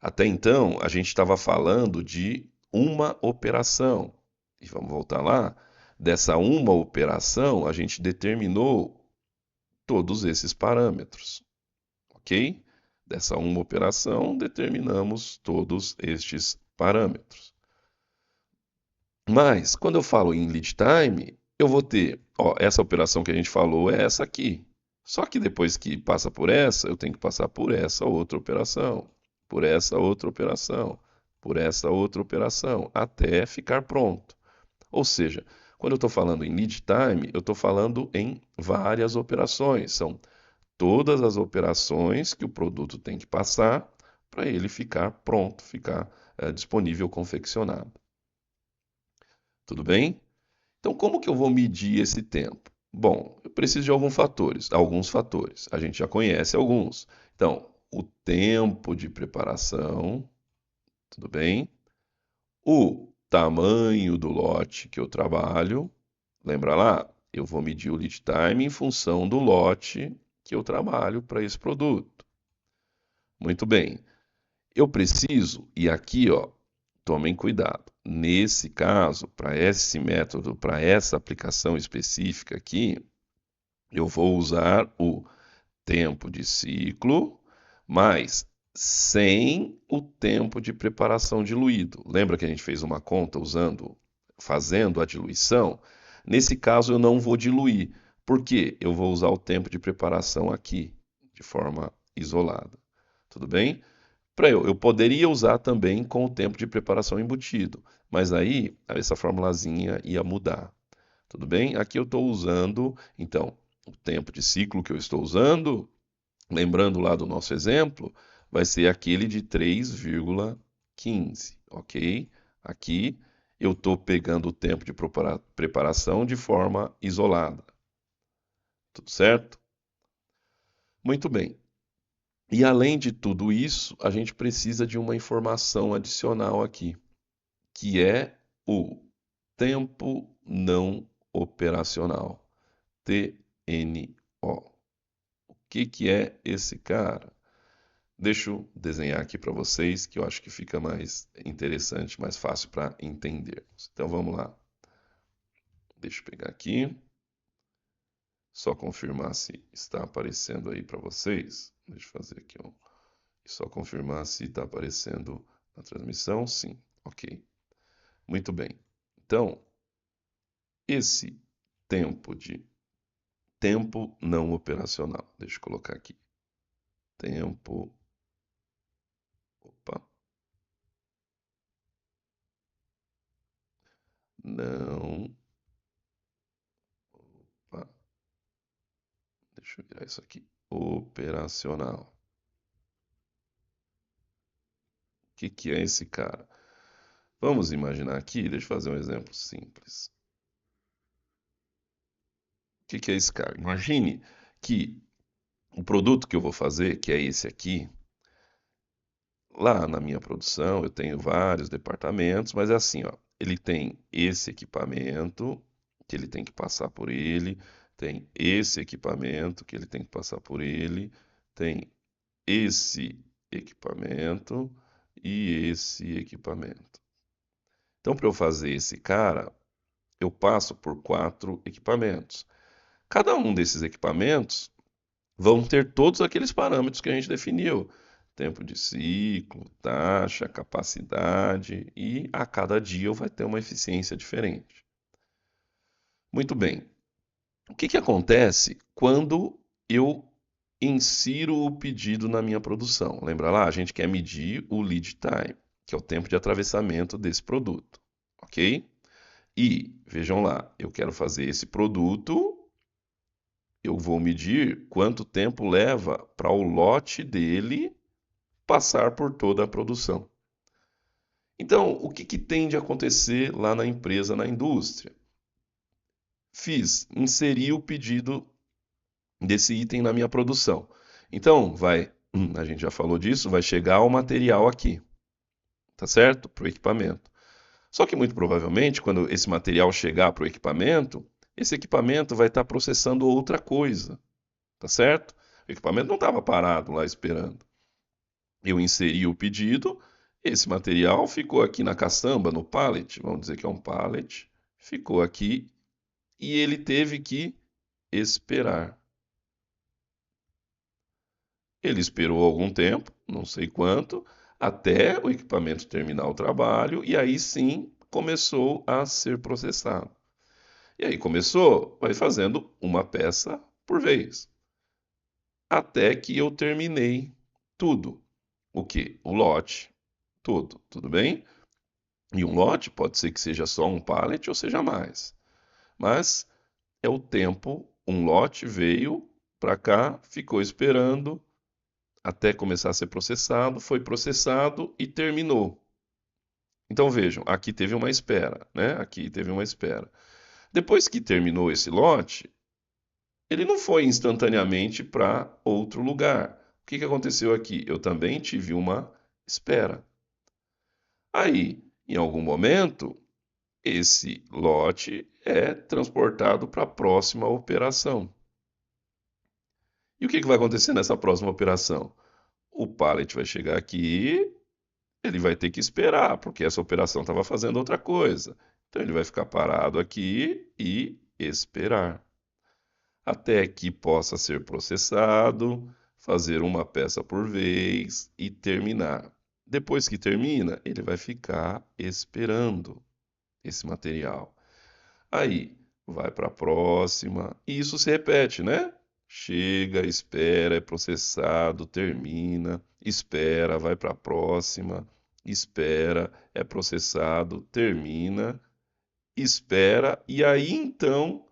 Até então, a gente estava falando de uma operação. E vamos voltar lá. Dessa uma operação, a gente determinou todos esses parâmetros. Ok? Dessa uma operação, determinamos todos estes parâmetros. Mas, quando eu falo em lead time, eu vou ter, essa operação que a gente falou é essa aqui. Só que depois que passa por essa, eu tenho que passar por essa outra operação, por essa outra operação, por essa outra operação, até ficar pronto. Ou seja, quando eu estou falando em lead time, eu estou falando em várias operações. São todas as operações que o produto tem que passar para ele ficar pronto, ficar disponível, confeccionado. Tudo bem? Então, como que eu vou medir esse tempo? Bom, eu preciso de alguns fatores. A gente já conhece alguns. Então, o tempo de preparação, tudo bem? O tamanho do lote que eu trabalho, lembra lá? Eu vou medir o lead time em função do lote que eu trabalho para esse produto. Muito bem. Eu preciso, e aqui, ó, tomem cuidado. Nesse caso, para esse método, para essa aplicação específica aqui, eu vou usar o tempo de ciclo, mas sem o tempo de preparação diluído. Lembra que a gente fez uma conta fazendo a diluição? Nesse caso, eu não vou diluir. Por quê? Eu vou usar o tempo de preparação aqui, de forma isolada. Tudo bem? Eu poderia usar também com o tempo de preparação embutido, mas aí essa formulazinha ia mudar. Tudo bem? Aqui eu estou usando, então, o tempo de ciclo que eu estou usando, lembrando lá do nosso exemplo, vai ser aquele de 3,15, ok? Aqui eu estou pegando o tempo de preparação de forma isolada. Tudo certo? Muito bem. E além de tudo isso, a gente precisa de uma informação adicional aqui, que é o tempo não operacional, TNO. O que é esse cara? Deixa eu desenhar aqui para vocês, que eu acho que fica mais interessante, mais fácil para entendermos. Então vamos lá. Deixa eu pegar aqui. Só confirmar se está aparecendo aí para vocês. Deixa eu fazer aqui um. Só confirmar se está aparecendo na transmissão. Sim, ok. Muito bem. Então, esse tempo não operacional. Deixa eu colocar aqui. Tempo. Opa. Não. Opa. Deixa eu virar isso aqui. Operacional. O que é esse cara? Vamos imaginar aqui, deixa eu fazer um exemplo simples. O que é esse cara? Imagine que o produto que eu vou fazer, que é esse aqui, lá na minha produção eu tenho vários departamentos, mas é assim, ó, ele tem esse equipamento que ele tem que passar por ele, tem esse equipamento que ele tem que passar por ele, tem esse equipamento e esse equipamento. Então, para eu fazer esse cara, eu passo por 4 equipamentos. Cada um desses equipamentos vão ter todos aqueles parâmetros que a gente definiu: tempo de ciclo, taxa, capacidade, e a cada dia vai ter uma eficiência diferente. Muito bem. O que acontece quando eu insiro o pedido na minha produção? Lembra lá? A gente quer medir o lead time, que é o tempo de atravessamento desse produto, ok? E, vejam lá, eu quero fazer esse produto, eu vou medir quanto tempo leva para o lote dele passar por toda a produção. Então, o que tem de acontecer lá na empresa, na indústria? Inseri o pedido desse item na minha produção. Então, a gente já falou disso, vai chegar o material aqui, tá certo? Para o equipamento. Só que muito provavelmente, quando esse material chegar para o equipamento, esse equipamento vai estar processando outra coisa, tá certo? O equipamento não estava parado lá esperando. Eu inseri o pedido, esse material ficou aqui na caçamba, no pallet, vamos dizer que é um pallet, ficou aqui e ele teve que esperar. Ele esperou algum tempo, não sei quanto, até o equipamento terminar o trabalho e aí sim começou a ser processado. E aí vai fazendo uma peça por vez, até que eu terminei tudo. O que? O lote, tudo bem? E um lote pode ser que seja só um pallet ou seja mais. Mas é o tempo, um lote veio para cá, ficou esperando até começar a ser processado, foi processado e terminou. Então vejam, aqui teve uma espera, né? Aqui teve uma espera. Depois que terminou esse lote, ele não foi instantaneamente para outro lugar. O que aconteceu aqui? Eu também tive uma espera. Aí, em algum momento, esse lote é transportado para a próxima operação. E o que vai acontecer nessa próxima operação? O pallet vai chegar aqui, ele vai ter que esperar, porque essa operação estava fazendo outra coisa. Então ele vai ficar parado aqui e esperar até que possa ser processado, fazer uma peça por vez e terminar. Depois que termina, ele vai ficar esperando esse material. Aí vai para a próxima, e isso se repete, né? Chega, espera, é processado, termina, espera, vai para a próxima, espera, é processado, termina, espera, e aí então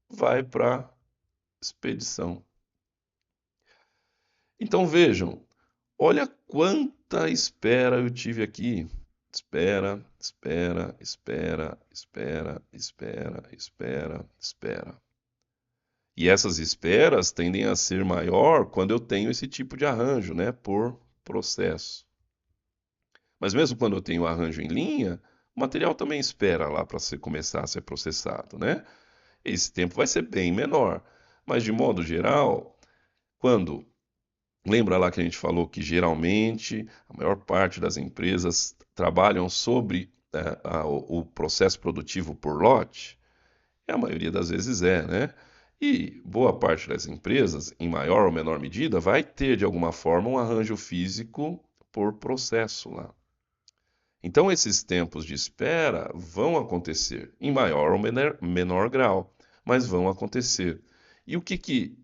vai para expedição. Então vejam, olha quanta espera eu tive aqui. Espera, espera, espera, espera, espera, espera, espera. E essas esperas tendem a ser maior quando eu tenho esse tipo de arranjo, né, por processo. Mas mesmo quando eu tenho arranjo em linha, o material também espera lá para começar a ser processado, né? Esse tempo vai ser bem menor. Mas de modo geral, quando lembra lá que a gente falou que geralmente a maior parte das empresas trabalham sobre o processo produtivo por lote? A maioria das vezes né? E boa parte das empresas, em maior ou menor medida, vai ter de alguma forma um arranjo físico por processo lá. Então, esses tempos de espera vão acontecer, em maior ou menor grau, mas vão acontecer. E o que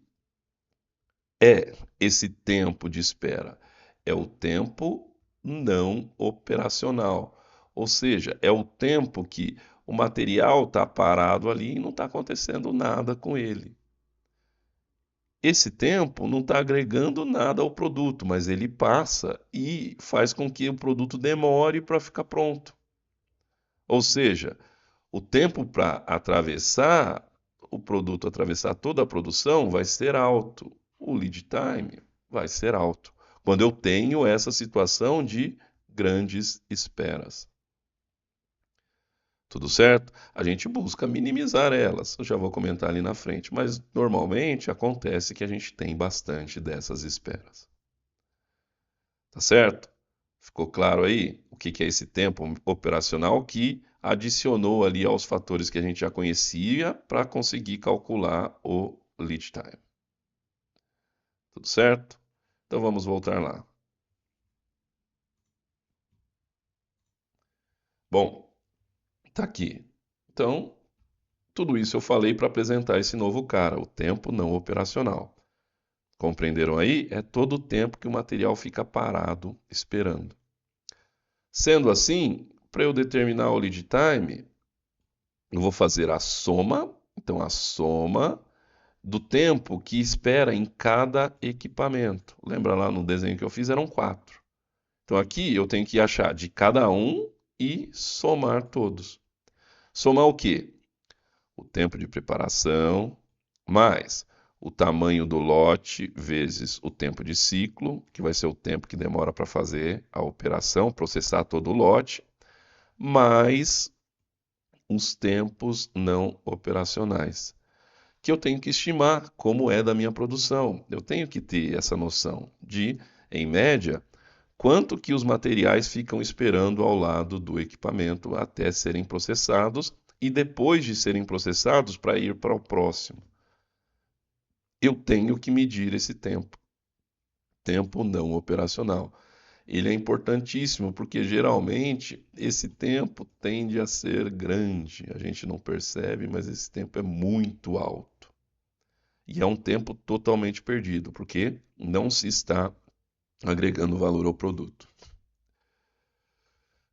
é esse tempo de espera? É o tempo não operacional. Ou seja, é o tempo que o material está parado ali e não está acontecendo nada com ele. Esse tempo não está agregando nada ao produto, mas ele passa e faz com que o produto demore para ficar pronto. Ou seja, o tempo para atravessar o produto, atravessar toda a produção, vai ser alto. O lead time vai ser alto. Quando eu tenho essa situação de grandes esperas. Tudo certo? A gente busca minimizar elas. Eu já vou comentar ali na frente, mas normalmente acontece que a gente tem bastante dessas esperas. Tá certo? Ficou claro aí o que é esse tempo operacional que adicionou ali aos fatores que a gente já conhecia para conseguir calcular o lead time. Tudo certo? Então vamos voltar lá. Bom, tá aqui. Então, tudo isso eu falei para apresentar esse novo cara, o tempo não operacional. Compreenderam aí? É todo o tempo que o material fica parado esperando. Sendo assim, para eu determinar o lead time, eu vou fazer a soma, então a soma do tempo que espera em cada equipamento. Lembra lá no desenho que eu fiz, eram 4. Então aqui eu tenho que achar de cada um e somar todos. Somar o quê? O tempo de preparação, mais o tamanho do lote vezes o tempo de ciclo, que vai ser o tempo que demora para fazer a operação, processar todo o lote, mais os tempos não operacionais, que eu tenho que estimar como é da minha produção. Eu tenho que ter essa noção de, em média, quanto que os materiais ficam esperando ao lado do equipamento até serem processados e depois de serem processados para ir para o próximo. Eu tenho que medir esse tempo, tempo não operacional. Ele é importantíssimo porque geralmente esse tempo tende a ser grande. A gente não percebe, mas esse tempo é muito alto. E é um tempo totalmente perdido, porque não se está agregando valor ao produto.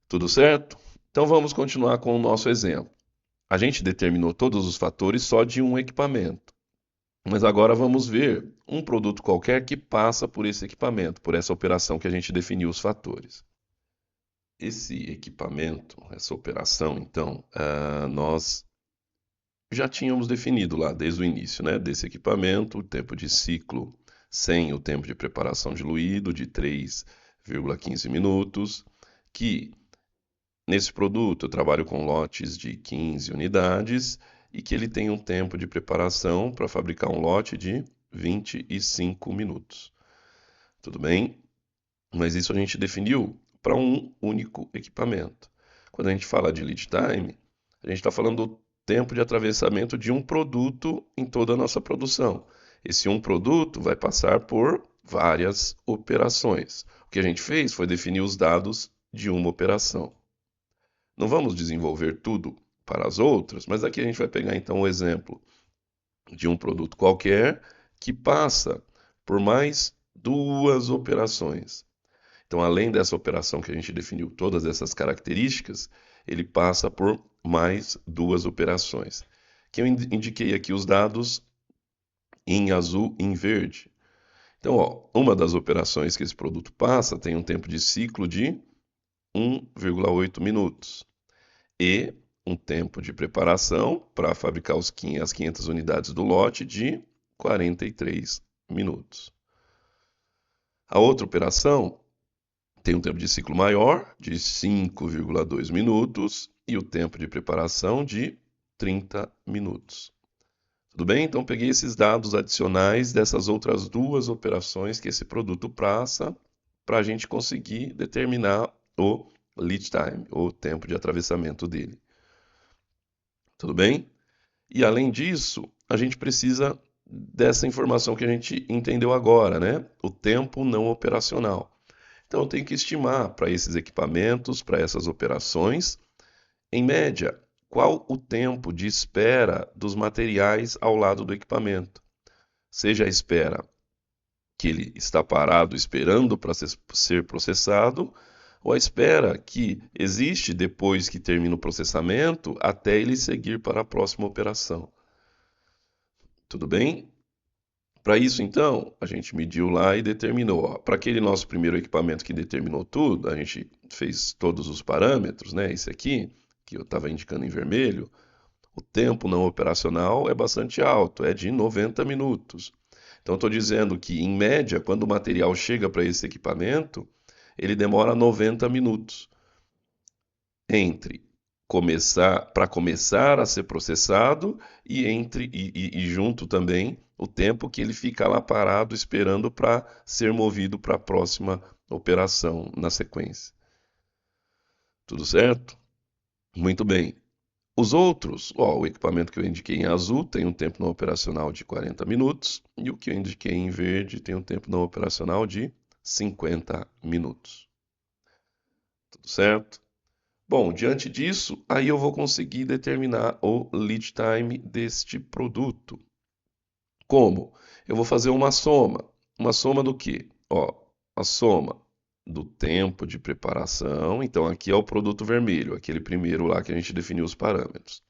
Tudo certo? Então vamos continuar com o nosso exemplo. A gente determinou todos os fatores só de um equipamento. Mas agora vamos ver um produto qualquer que passa por esse equipamento, por essa operação que a gente definiu os fatores. Esse equipamento, essa operação, então, nós já tínhamos definido lá desde o início, né, desse equipamento, o tempo de ciclo sem o tempo de preparação diluído de 3,15 minutos, que nesse produto eu trabalho com lotes de 15 unidades e que ele tem um tempo de preparação para fabricar um lote de 25 minutos. Tudo bem? Mas isso a gente definiu para um único equipamento. Quando a gente fala de lead time, a gente está falando do tempo de atravessamento de um produto em toda a nossa produção. Esse um produto vai passar por várias operações. O que a gente fez foi definir os dados de uma operação. Não vamos desenvolver tudo para as outras, mas aqui a gente vai pegar então o exemplo de um produto qualquer que passa por mais duas operações. Então, além dessa operação que a gente definiu todas essas características, ele passa por mais duas operações. Que eu indiquei aqui os dados em azul e em verde. Então, ó, uma das operações que esse produto passa tem um tempo de ciclo de 1,8 minutos e um tempo de preparação para fabricar as 500 unidades do lote de 43 minutos. A outra operação tem um tempo de ciclo maior, de 5,2 minutos, e o tempo de preparação de 30 minutos. Tudo bem? Então, peguei esses dados adicionais dessas outras duas operações que esse produto passa para a gente conseguir determinar o lead time, o tempo de atravessamento dele. Tudo bem? E, além disso, a gente precisa dessa informação que a gente entendeu agora, né? O tempo não operacional. Então, eu tenho que estimar para esses equipamentos, para essas operações, em média, qual o tempo de espera dos materiais ao lado do equipamento. Seja a espera que ele está parado esperando para ser processado, ou a espera que existe depois que termina o processamento até ele seguir para a próxima operação. Tudo bem? Para isso, então, a gente mediu lá e determinou. Para aquele nosso primeiro equipamento que determinou tudo, a gente fez todos os parâmetros, né? Esse aqui, que eu estava indicando em vermelho, o tempo não operacional é bastante alto, é de 90 minutos. Então, estou dizendo que, em média, quando o material chega para esse equipamento, ele demora 90 minutos entre começar a ser processado e junto também o tempo que ele fica lá parado esperando para ser movido para a próxima operação na sequência. Tudo certo? Muito bem. Os outros, ó, o equipamento que eu indiquei em azul tem um tempo não operacional de 40 minutos e o que eu indiquei em verde tem um tempo não operacional de 50 minutos. Tudo certo? Bom, diante disso, aí eu vou conseguir determinar o lead time deste produto. Como? Eu vou fazer uma soma. Uma soma do quê? Ó, a soma do tempo de preparação. Então, aqui é o produto vermelho, aquele primeiro lá que a gente definiu os parâmetros.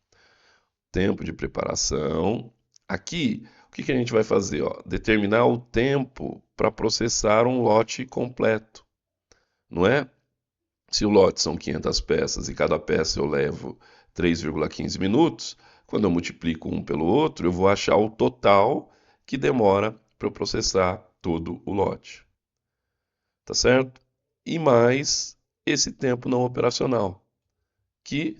Tempo de preparação. Aqui, o que a gente vai fazer? Ó? Determinar o tempo para processar um lote completo. Não é? Se o lote são 500 peças e cada peça eu levo 3,15 minutos, quando eu multiplico um pelo outro, eu vou achar o total que demora para eu processar todo o lote. Tá certo? E mais esse tempo não operacional, que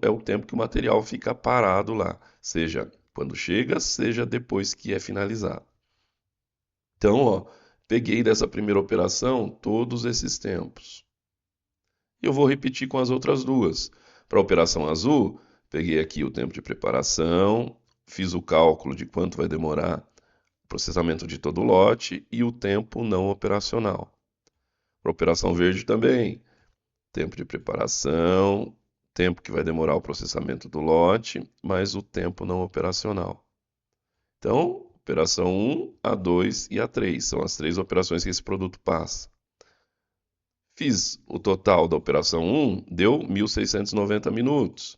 é o tempo que o material fica parado lá, seja quando chega, seja depois que é finalizado. Então, ó, peguei dessa primeira operação todos esses tempos. E eu vou repetir com as outras duas. Para a operação azul, peguei aqui o tempo de preparação, fiz o cálculo de quanto vai demorar o processamento de todo o lote e o tempo não operacional. Para a operação verde também, tempo de preparação, tempo que vai demorar o processamento do lote, mais o tempo não operacional. Então, operação 1, a 2 e a 3 são as três operações que esse produto passa. Fiz o total da operação 1, deu 1.690 minutos.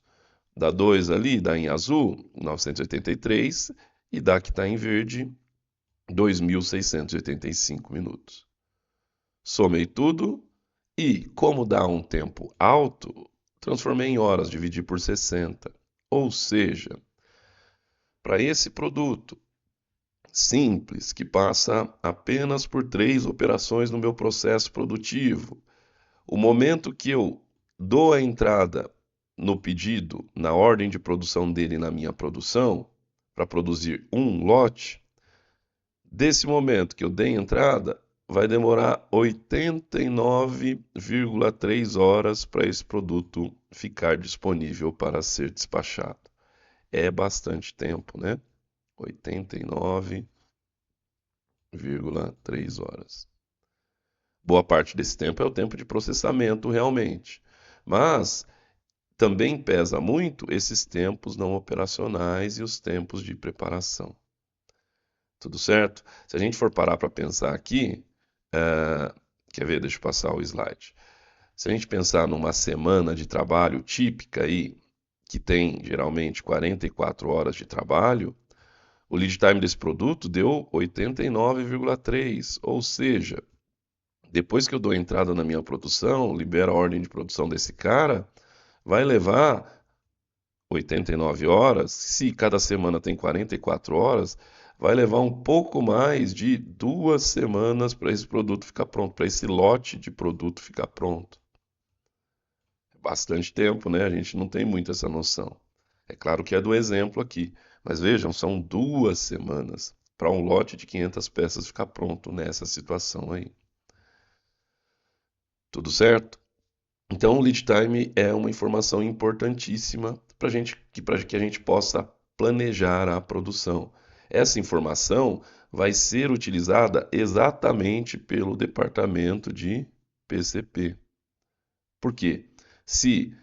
Da 2 ali, dá em azul, 983, e da que está em verde, 2.685 minutos. Somei tudo e, como dá um tempo alto, transformei em horas, dividi por 60. Ou seja, para esse produto simples, que passa apenas por 3 operações no meu processo produtivo, o momento que eu dou a entrada no pedido, na ordem de produção dele na minha produção, para produzir um lote, desse momento que eu dei entrada, vai demorar 89,3 horas para esse produto ficar disponível para ser despachado. É bastante tempo, né? 89,3 horas. Boa parte desse tempo é o tempo de processamento realmente. Mas também pesa muito esses tempos não operacionais e os tempos de preparação. Tudo certo? Se a gente for parar para pensar aqui, quer ver? Deixa eu passar o slide. Se a gente pensar numa semana de trabalho típica aí, que tem geralmente 44 horas de trabalho, o lead time desse produto deu 89,3, ou seja, depois que eu dou entrada na minha produção, libero a ordem de produção desse cara, vai levar 89 horas. Se cada semana tem 44 horas, vai levar um pouco mais de 2 semanas para esse produto ficar pronto, para esse lote de produto ficar pronto. É bastante tempo, né? A gente não tem muito essa noção. É claro que é do exemplo aqui, mas vejam, são 2 semanas para um lote de 500 peças ficar pronto nessa situação aí. Tudo certo? Então, o lead time é uma informação importantíssima para que a gente possa planejar a produção. Essa informação vai ser utilizada exatamente pelo departamento de PCP. Por quê? Se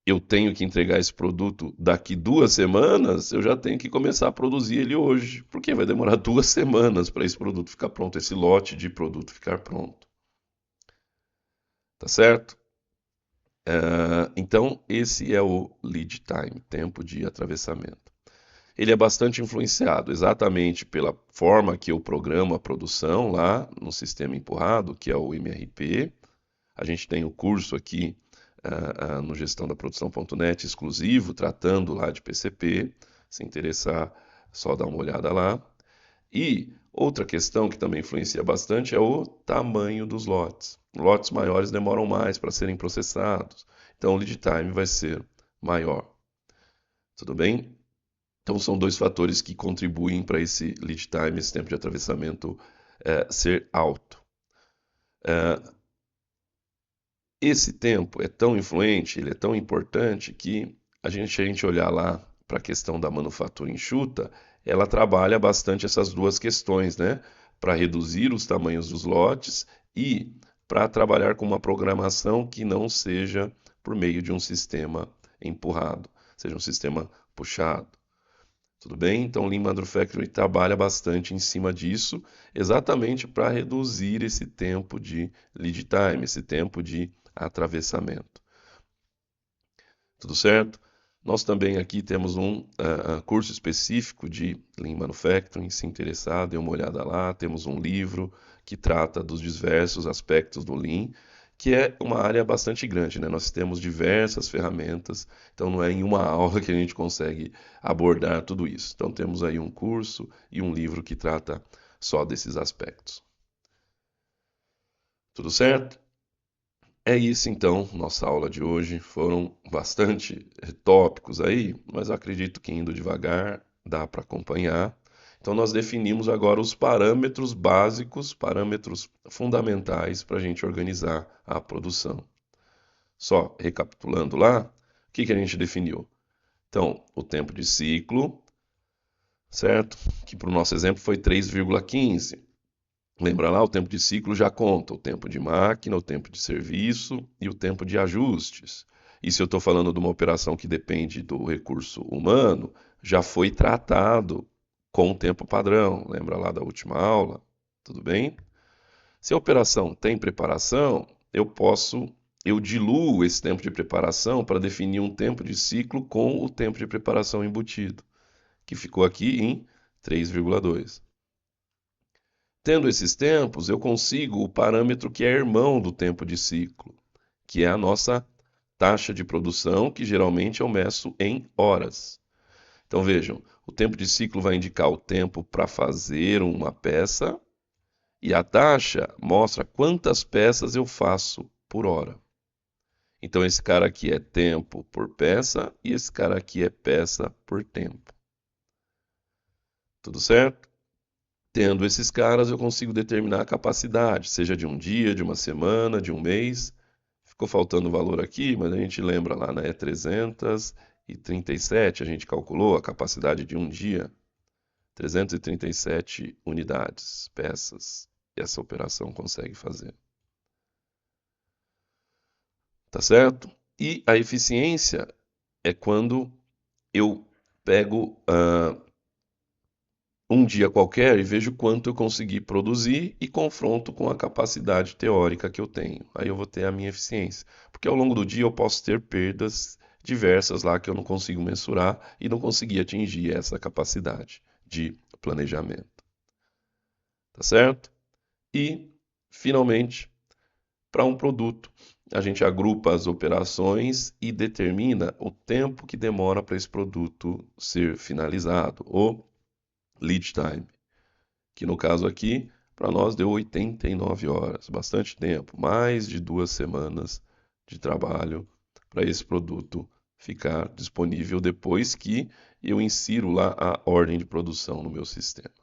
eu tenho que entregar esse produto daqui 2 semanas, eu já tenho que começar a produzir ele hoje, porque vai demorar 2 semanas para esse produto ficar pronto, esse lote de produto ficar pronto. Tá certo? Então, esse é o lead time, tempo de atravessamento. Ele é bastante influenciado exatamente pela forma que eu programo a produção lá no sistema empurrado, que é o MRP. A gente tem o curso aqui no gestãodaprodução.net exclusivo, tratando lá de PCP. Se interessar, só dá uma olhada lá. E outra questão que também influencia bastante é o tamanho dos lotes. Lotes maiores demoram mais para serem processados, então o lead time vai ser maior. Tudo bem? Então são 2 fatores que contribuem para esse lead time, esse tempo de atravessamento, ser alto. Esse tempo é tão influente, ele é tão importante que a gente olhar lá para a questão da manufatura enxuta, ela trabalha bastante essas 2 questões, né? Para reduzir os tamanhos dos lotes e para trabalhar com uma programação que não seja por meio de um sistema empurrado, seja um sistema puxado. Tudo bem? Então, o Lean Manufacturing trabalha bastante em cima disso, exatamente para reduzir esse tempo de lead time, esse tempo de atravessamento. Tudo certo? Nós também aqui temos um curso específico de Lean Manufacturing. Se interessar, dê uma olhada lá. Temos um livro que trata dos diversos aspectos do Lean, que é uma área bastante grande, né? Nós temos diversas ferramentas, então não é em uma aula que a gente consegue abordar tudo isso. Então temos aí um curso e um livro que trata só desses aspectos. Tudo certo? É isso então, nossa aula de hoje. Foram bastante tópicos aí, mas eu acredito que indo devagar dá para acompanhar. Então nós definimos agora os parâmetros básicos, parâmetros fundamentais para a gente organizar a produção. Só recapitulando lá, o que a gente definiu? Então, o tempo de ciclo, certo? Que para o nosso exemplo foi 3,15. Lembra lá, o tempo de ciclo já conta o tempo de máquina, o tempo de serviço e o tempo de ajustes. E se eu estou falando de uma operação que depende do recurso humano, já foi tratado com o tempo padrão. Lembra lá da última aula? Tudo bem? Se a operação tem preparação, eu diluo esse tempo de preparação para definir um tempo de ciclo com o tempo de preparação embutido, que ficou aqui em 3,2. Tendo esses tempos, eu consigo o parâmetro que é irmão do tempo de ciclo, que é a nossa taxa de produção, que geralmente eu meço em horas. Então vejam, o tempo de ciclo vai indicar o tempo para fazer uma peça e a taxa mostra quantas peças eu faço por hora. Então esse cara aqui é tempo por peça e esse cara aqui é peça por tempo. Tudo certo? Tendo esses caras, eu consigo determinar a capacidade, seja de um dia, de uma semana, de um mês. Ficou faltando valor aqui, mas a gente lembra lá, né? 337, a gente calculou a capacidade de um dia. 337 unidades, peças, e essa operação consegue fazer. Tá certo? E a eficiência é quando eu pego um dia qualquer e vejo quanto eu consegui produzir e confronto com a capacidade teórica que eu tenho. Aí eu vou ter a minha eficiência. Porque ao longo do dia eu posso ter perdas diversas lá que eu não consigo mensurar e não consegui atingir essa capacidade de planejamento. Tá certo? E, finalmente, para um produto, a gente agrupa as operações e determina o tempo que demora para esse produto ser finalizado, o lead time, que no caso aqui, para nós deu 89 horas, bastante tempo, mais de 2 semanas de trabalho para esse produto ficar disponível depois que eu insiro lá a ordem de produção no meu sistema.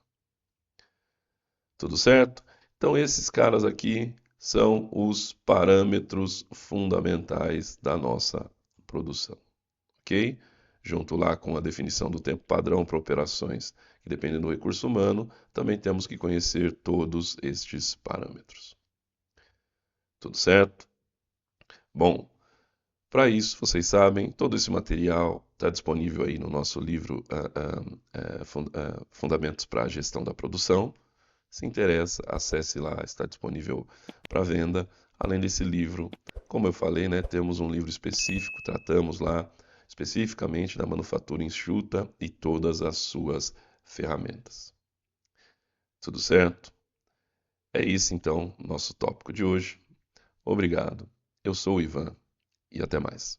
Tudo certo? Então esses caras aqui são os parâmetros fundamentais da nossa produção, ok? Junto lá com a definição do tempo padrão para operações que dependem do recurso humano, também temos que conhecer todos estes parâmetros. Tudo certo? Bom, para isso, vocês sabem, todo esse material está disponível aí no nosso livro Fundamentos para a Gestão da Produção. Se interessa, acesse lá, está disponível para venda. Além desse livro, como eu falei, né, temos um livro específico, tratamos lá especificamente da manufatura enxuta e todas as suas ferramentas. Tudo certo? É isso então, nosso tópico de hoje. Obrigado. Eu sou o Ivan e até mais.